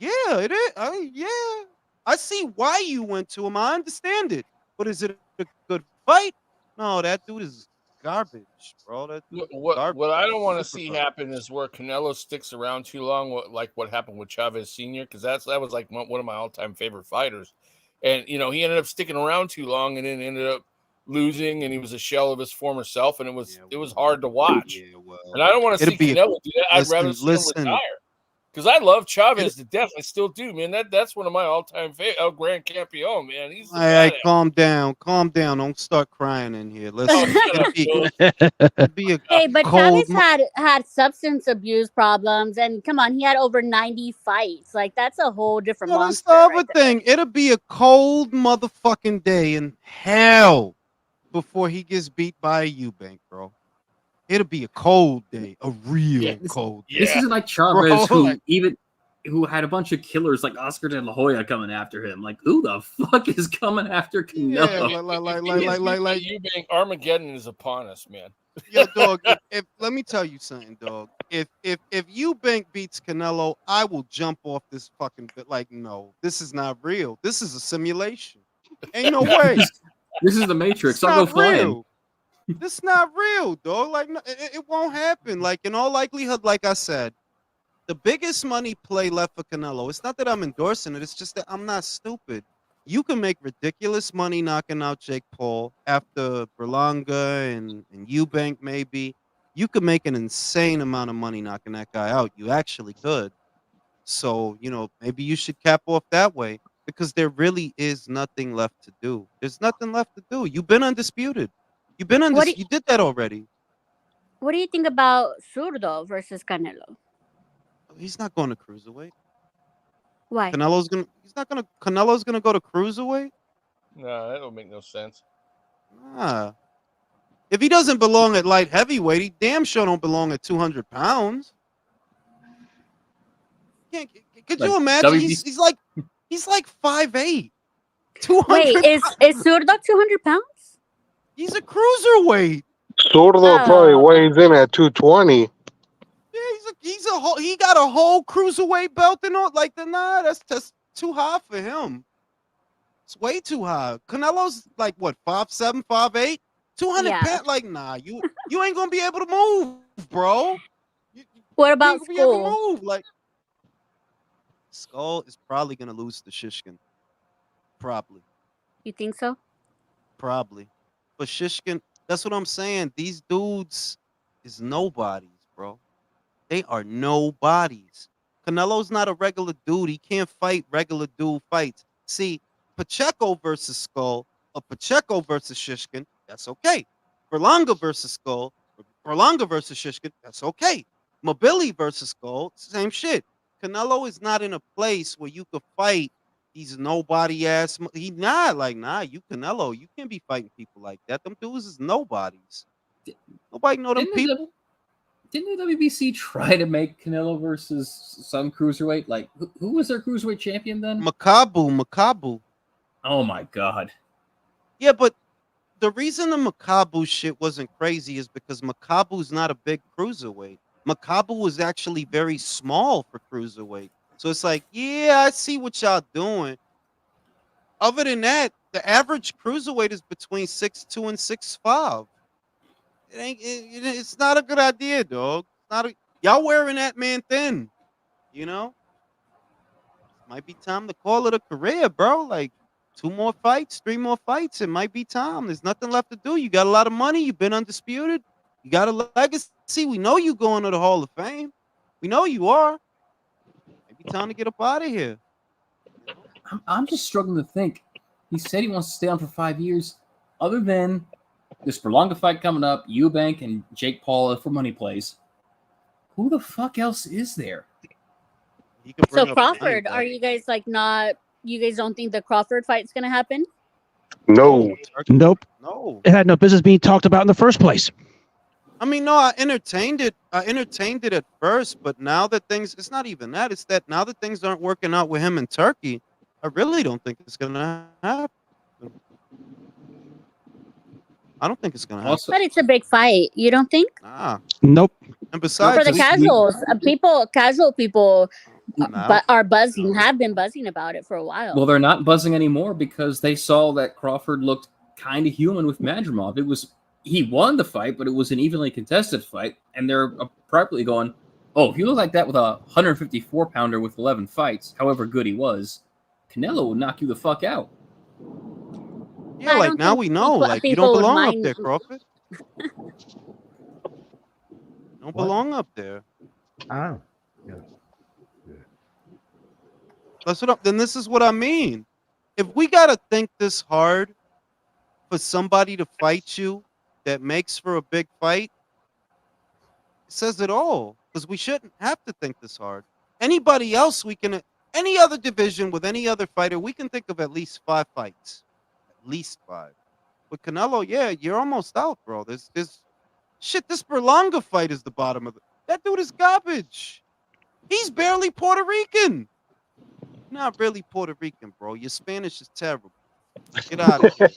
Yeah, it is. Yeah. I see why you went to him. I understand it. But is it a good fight? No, that dude is garbage, bro. That dude is garbage. What I don't want to Super see garbage. happen is where Canelo sticks around too long, like what happened with Chavez Sr., because that was like one of my all-time favorite fighters. And, he ended up sticking around too long and then ended up losing, and he was a shell of his former self, and it was hard to watch. Yeah, well, And I don't want to see Canelo do that. I'd rather see him listen. retire. Because I love Chavez to death. I still do, man. That's one of my all-time favorite. El Gran Campeon, man. He's the Hey, badass. calm down. Don't start crying in here. Listen, Oh, it'd be a Hey, but cold. Chavez had substance abuse problems, and come on, he had over 90 fights. Like that's a whole different Well, that's monster. the other Right there. thing. It'll be a cold motherfucking day in hell before he gets beat by a Eubank, bro. It'll be a cold day, a real cold day. This isn't like Chavez, Bro, who had a bunch of killers like Oscar De La Hoya coming after him. Like, who the fuck is coming after Canelo? Yeah, like Eubank Armageddon is upon us, man. Yo, dog. If let me tell you something, dog. If Eubank beats Canelo, I will jump off this fucking bit. Like, no, this is not real. This is a simulation. Ain't no way. This is the Matrix. It's I'll go not flying. real. This is not real, dog. Like, no, it won't happen. Like, in all likelihood, like I said, the biggest money play left for Canelo. It's not that I'm endorsing it. It's just that I'm not stupid. You can make ridiculous money knocking out Jake Paul after Berlanga and Eubank, maybe. You could make an insane amount of money knocking that guy out. You actually could. So, maybe you should cap off that way because there really is nothing left to do. There's nothing left to do. You've been undisputed. You did that already. What do you think about Zurdo versus Canelo? He's not going to cruiserweight. Why? Canelo's gonna go to cruiserweight? No, that don't make no sense. Nah. If he doesn't belong at light heavyweight, he damn sure don't belong at 200 pounds. Could you imagine? He's like 5'8", 200. Wait, is Zurdo 200 pounds? He's a cruiserweight. Zurdo probably weighs in at 220. Yeah, he got a whole cruiserweight belt and all. Like that's too high for him. It's way too high. Canelo's like what, 5'7", 5'8", 200 pounds. Like, nah, you ain't gonna be able to move, bro. What about Skull? Be able to move. Like, Skull is probably gonna lose to Shishkin. Probably. You think so? Probably. But Shishkin, that's what I'm saying. These dudes is nobodies, bro. They are nobodies. Canelo's not a regular dude. He can't fight regular dude fights. See, Pacheco versus Skull, or Pacheco versus Shishkin, that's okay. Berlanga versus Skull, Berlanga versus Shishkin, that's okay. Mobili versus Skull, same shit. Canelo is not in a place where you could fight these nobody ass. He not like, nah, you Canelo, you can't be fighting people like that. Them dudes is nobodies. Nobody know them people. Didn't the WBC try to make Canelo versus some cruiserweight? Like, who was their cruiserweight champion then? Makabu. Oh my god. Yeah, but the reason the Makabu shit wasn't crazy is because Makabu's not a big cruiserweight. Makabu was actually very small for cruiserweight. So it's like, yeah, I see what y'all doing. Other than that, the average cruiserweight is between 6'2" and 6'5". It's not a good idea, dog. Y'all wearing that man thin, Might be time to call it a career, bro. Like 2 more fights, 3 more fights. It might be time. There's nothing left to do. You got a lot of money. You've been undisputed. You got a legacy. We know you going to the Hall of Fame. We know you are. Maybe time to get up out of here. I'm just struggling to think. He said he wants to stay on for 5 years. Other than this Berlanga fight coming up, Eubank and Jake Paul for money plays. Who the fuck else is there? So Crawford, are you guys not? You guys don't think the Crawford fight's gonna happen? No. Nope. No. It had no business being talked about in the first place. I mean, no, I entertained it. At first, but now that it's not even that. It's that now that things aren't working out with him in Turkey, I really don't think it's gonna happen. I don't think it's gonna happen. But it's a big fight. You don't think? Nah. Nope. And besides, for the casuals, casual people are buzzing. Have been buzzing about it for a while. Well, they're not buzzing anymore because they saw that Crawford looked kind of human with Madrimov. He won the fight, but it was an evenly contested fight, and they're appropriately going, "Oh, if you look like that with a 154-pounder with 11 fights, however good he was, Canelo will knock you the fuck out." Yeah, I like don't now think we know. Like you don't people would belong up mind. there, Crawford. Don't What? belong up there. Ah, yeah. That's what. Then this is what I mean. If we gotta think this hard for somebody to fight you that makes for a big fight, it says it all. Because we shouldn't have to think this hard. Anybody else, we can. Any other division with any other fighter, we can think of at least 5 fights. At least 5. With Canelo, yeah, you're almost out, bro. There's shit. This Berlanga fight is the bottom of it. That dude is garbage. He's barely Puerto Rican. Not really Puerto Rican, bro. Your Spanish is terrible. Get out of here.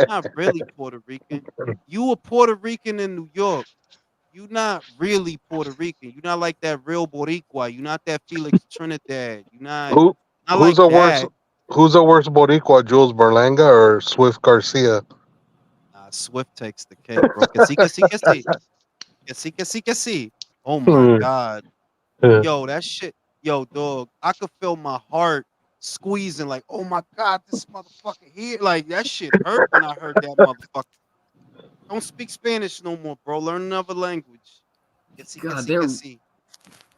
Not really Puerto Rican. You a Puerto Rican in New York. You not really Puerto Rican. You not like that real Boricua. You not that Felix Trinidad. You not Who not who's like a worse that. who's a worse Boricua, Jules Berlanga or Swift Garcia? Swift takes the cake, bro. Que sí, que sí, que sí. Que sí, que sí, que sí. Oh my Hmm. God. Yeah. Yo, that shit. Yo, dog. I could feel my heart squeezing like, oh my God, this motherfucker here. Like, that shit hurt when I heard that motherfucker. Don't speak Spanish no more, bro. Learn another language. Que sí, que God, sí, que sí.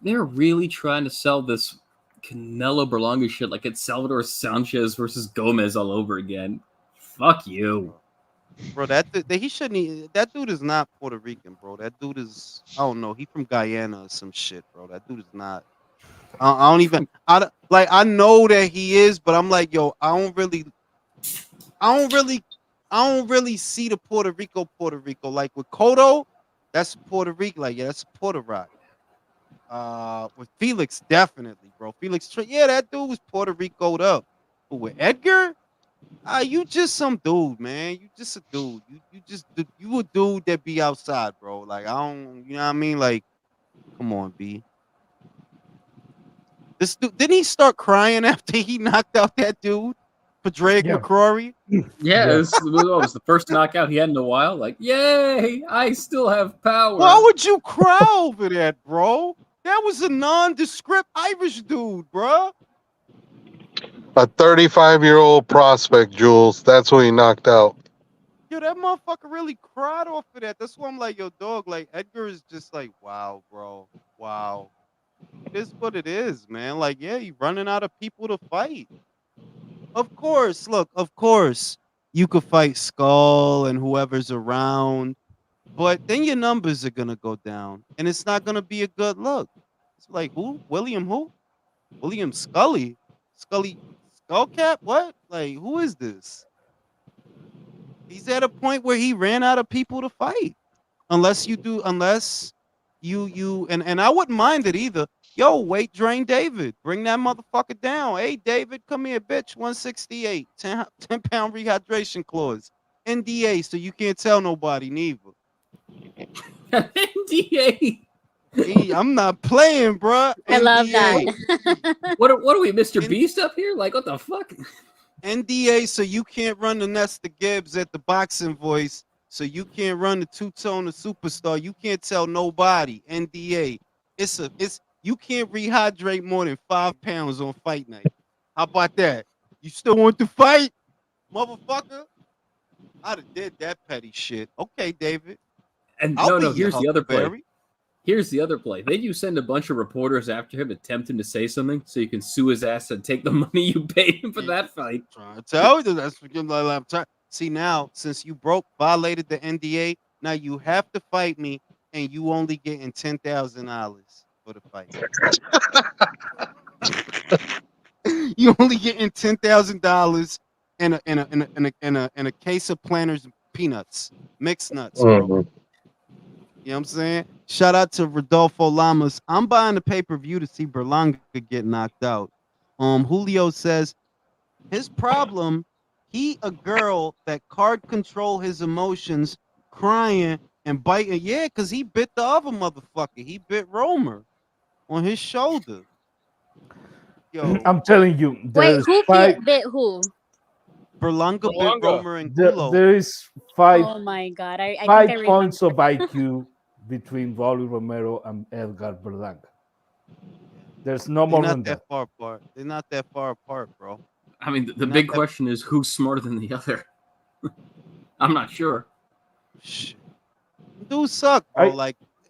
they're really trying to sell this Canelo Berlanga shit like it's Salvador Sanchez versus Gomez all over again. Fuck you. Bro, he shouldn't. That dude is not Puerto Rican, bro. That dude is. I don't know. He from Guyana or some shit, bro. That dude is not. I don't even. Like. I know that he is, but I'm like, yo. I don't really. I don't really see the Puerto Rico. Like with Cotto, that's Puerto Rico. Like, yeah, that's Puerto Rock. With Felix, definitely, bro. Yeah, that dude was Puerto Rico'd up. But with Edgar, you just some dude, man. You just a dude. You a dude that be outside, bro. Like I don't, you know what I mean? Like, come on, B. This dude didn't he start crying after he knocked out that dude for Drake Yeah. McCrory? Yeah, it was the first knockout he had in a while. Like, yay, I still have power. Why would you cry over that, bro? That was a nondescript Irish dude, bro. A 35-year-old prospect, Jules. That's who he knocked out. Yo, that motherfucker really cried off of that. That's why I'm like, yo, dog, like Edgar is just like, wow, bro. Wow. It is what it is, man. Like, yeah, you running out of people to fight. Of course, look, of course, you could fight Skull and whoever's around, but then your numbers are gonna go down, and it's not gonna be a good look. It's like who? William who? William Scully? Scully Skullcap? What? Like, who is this? He's at a point where he ran out of people to fight. Unless you and I wouldn't mind it either. Yo, weight drain David. Bring that motherfucker down. Hey, David, come here, bitch. 168. 10-pound rehydration clause. NDA, so you can't tell nobody neither. NDA. Hey, I'm not playing, bruh. I love NDA. that. What are we, Mr. Beast up here? Like, what the fuck? NDA, so you can't run the Nesta Gibbs at the boxing voice. So you can't run the two-tone the superstar. You can't tell nobody. NDA. It's you can't rehydrate more than 5 pounds on fight night. How about that? You still want to fight, motherfucker? I'd have did that petty shit. Okay, David. And I'll no, be your here's the other play. Huckleberry. Here's the other play. Then you send a bunch of reporters after him, attempt him to say something, so you can sue his ass and take the money you paid him for that fight. Trying to tell you that's I'm trying. See now, since you violated the NDA, now you have to fight me, and you only getting $10,000 for the fight. You only getting $10,000 in a case of Planters peanuts, mixed nuts, bro. Mhm. You know what I'm saying? Shout out to Rodolfo Lamas. I'm buying the pay-per-view to see Berlanga get knocked out. Julio says his problem, he a girl that card control his emotions, crying and biting. Yeah, because he bit the other motherfucker. He bit Romer on his shoulder. Yo, I'm telling you, Wait, there's who five. bit who? Berlanga bit Berlanga. Romer and Gulo. There is five Oh my god, I think I 5 remember. points of IQ between Rolly Romero and Edgar Berlanga. There's no They're more not than that that. far apart. They're not that far apart, bro. I mean, the Not big that- question is who's smarter than the other. I'm not sure. Shit. Dudes suck, bro.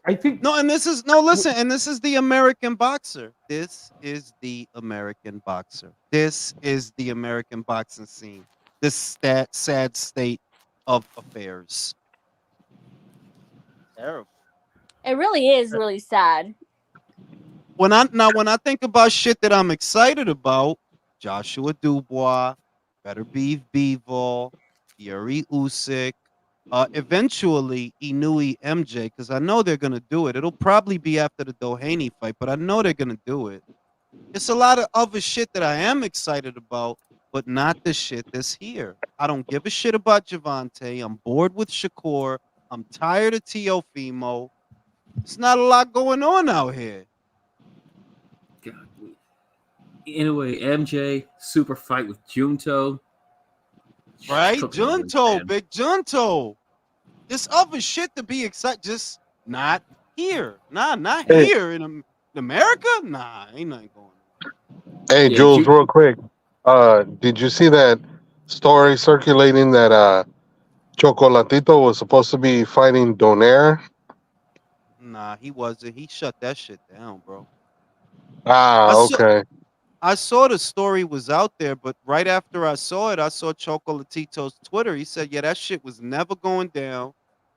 I think No, and this is no listen, and this is the American boxer. This is the American boxer. This is the American boxing scene. This sad state of affairs. Terrible. It really is really sad. When I think about shit that I'm excited about, Joshua Dubois, Better Beef Bivol, Yuri Usyk, eventually Inui MJ, because I know they're gonna do it. It'll probably be after the Doheny fight, but I know they're gonna do it. It's a lot of other shit that I am excited about, but not the shit that's here. I don't give a shit about Javante. I'm bored with Shakur. I'm tired of Teofimo. It's not a lot going on out here. God. Anyway, MJ super fight with Junto. Right? Took me a week, Junto, man. big Junto. This other shit to be excited, just not here. Nah, not Hey. here in America. Nah, ain't nothing going on. Hey, Yeah, Jules, real quick. Did you see that story circulating that Chocolatito was supposed to be fighting Donaire? Nah, he wasn't. He shut that shit down, bro. Ah, okay. I saw the story was out there, but right after I saw it, I saw Chocolatito's Twitter. He said, "Yeah, that shit was never going down.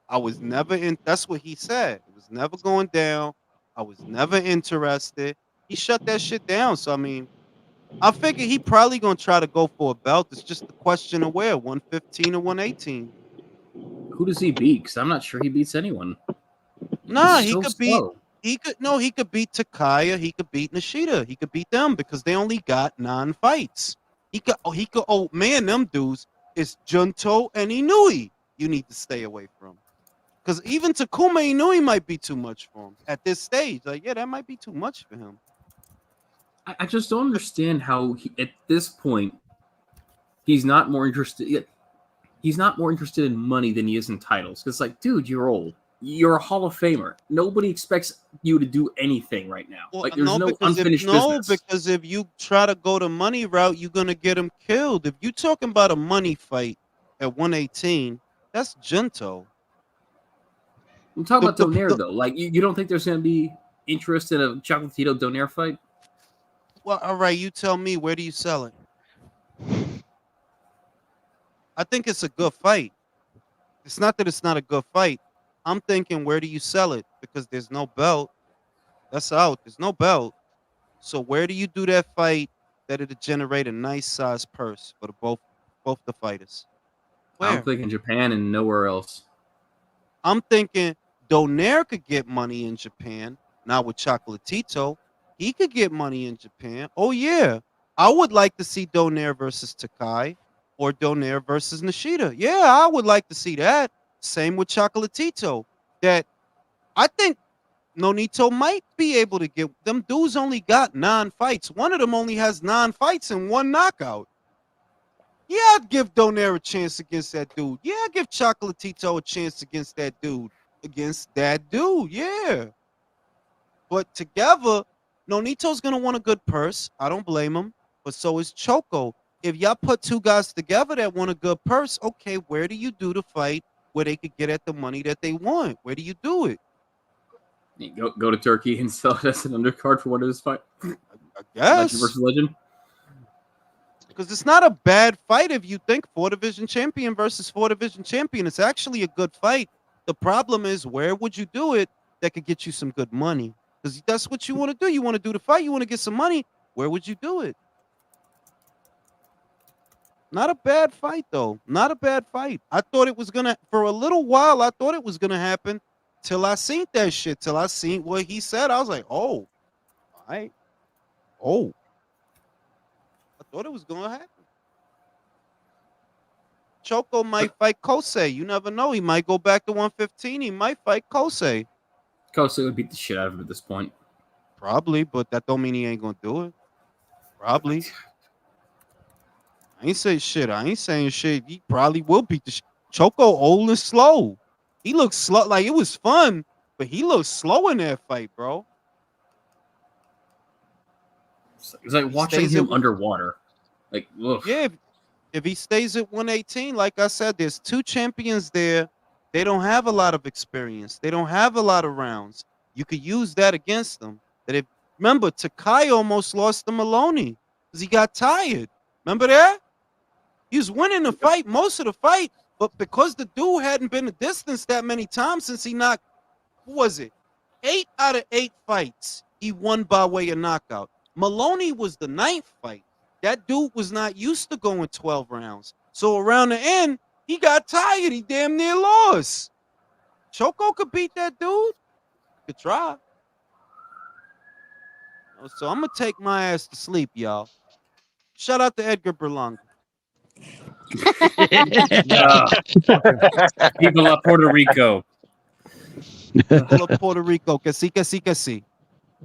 I was never in." That's what he said. It was never going down. I was never interested. He shut that shit down. So I mean, I figure he probably gonna try to go for a belt. It's just the question of where 115 or 118. Who does he beat? Because I'm not sure he beats anyone. Nah, He's he so could beat. slow. He could beat Takaya. He could beat Nishida. He could beat them because they only got 9 fights. Oh man, them dudes is Junto and Inui. You need to stay away from. Because even Takuma Inui might be too much for him at this stage. Like, yeah, that might be too much for him. I just don't understand how at this point he's not more interested. He's not more interested in money than he is in titles. Because, like, dude, you're old. You're a Hall of Famer. Nobody expects you to do anything right now. Well, Like, there's no unfinished business. because if you try to go the money route, you're gonna get him killed. If you talking about a money fight at 118, that's Junto. I'm talking The- about the- Donaire, the- though. Like, you don't think there's going to be interest in a Chocolatito Donaire fight? Well, all right, you tell me, where do you sell it? I think it's a good fight. It's not that it's not a good fight. I'm thinking, where do you sell it? Because there's no belt. That's out. There's no belt. So where do you do that fight that it'll generate a nice size purse for both the fighters? I'm Where? thinking Japan and nowhere else. I'm thinking Donaire could get money in Japan. Not with Chocolatito. He could get money in Japan. Oh yeah. I would like to see Donaire versus Takai or Donaire versus Nishida. Yeah, I would like to see that. Same with Chocolatito. That I think Nonito might be able to get them. Dudes only got 9 fights. One of them only has 9 fights and 1 knockout. Yeah, I'd give Donaire a chance against that dude. Yeah, I'd give Chocolatito a chance against that dude. Yeah. But together, Nonito's gonna want a good purse. I don't blame him. But so is Choco. If y'all put 2 guys together that want a good purse, okay, where do you do the fight where they could get at the money that they want? Where do you do it? You go to Turkey and sell it as an undercard for one of his fight. I Legend guess. versus Legend. Because it's not a bad fight if you think 4 division champion versus 4 division champion. It's actually a good fight. The problem is, where would you do it that could get you some good money? Because that's what you want to do. You want to do the fight. You want to get some money. Where would you do it? Not a bad fight, though. Not a bad fight. I thought it was going to, for a little while, I thought it was going to happen till I seen that shit, till I seen what he said. I was like, oh, all right. Oh. I thought it was going to happen. Choco might fight Kosei. You never know. He might go back to 115. He might fight Kosei. Kosei would beat the shit out of him at this point. Probably, but that don't mean he ain't going to do it. Probably. I ain't saying shit. I ain't saying shit. He probably will beat the shit. Choco old and slow. He looks slow. Like, it was fun, but he looks slow in that fight, bro. It was like watching stays him at- underwater. Like, oof. Yeah, if he stays at 118, like I said, there's 2 champions there. They don't have a lot of experience. They don't have a lot of rounds. You could use that against them. Remember, Takai almost lost to Maloney because he got tired. Remember that? He was winning the fight, most of the fight, but because the dude hadn't been a distance that many times since he knocked, who was it? 8 out of 8 fights he won by way of knockout. Maloney was the 9th fight. That dude was not used to going 12 rounds. So around the end, he got tired. He damn near lost. Choco could beat that dude. Could try. So I'm going to take my ass to sleep, y'all. Shout out to Edgar Berlanga. Viva la Puerto Rico. Viva la Puerto Rico. Que sí, que sí, que sí.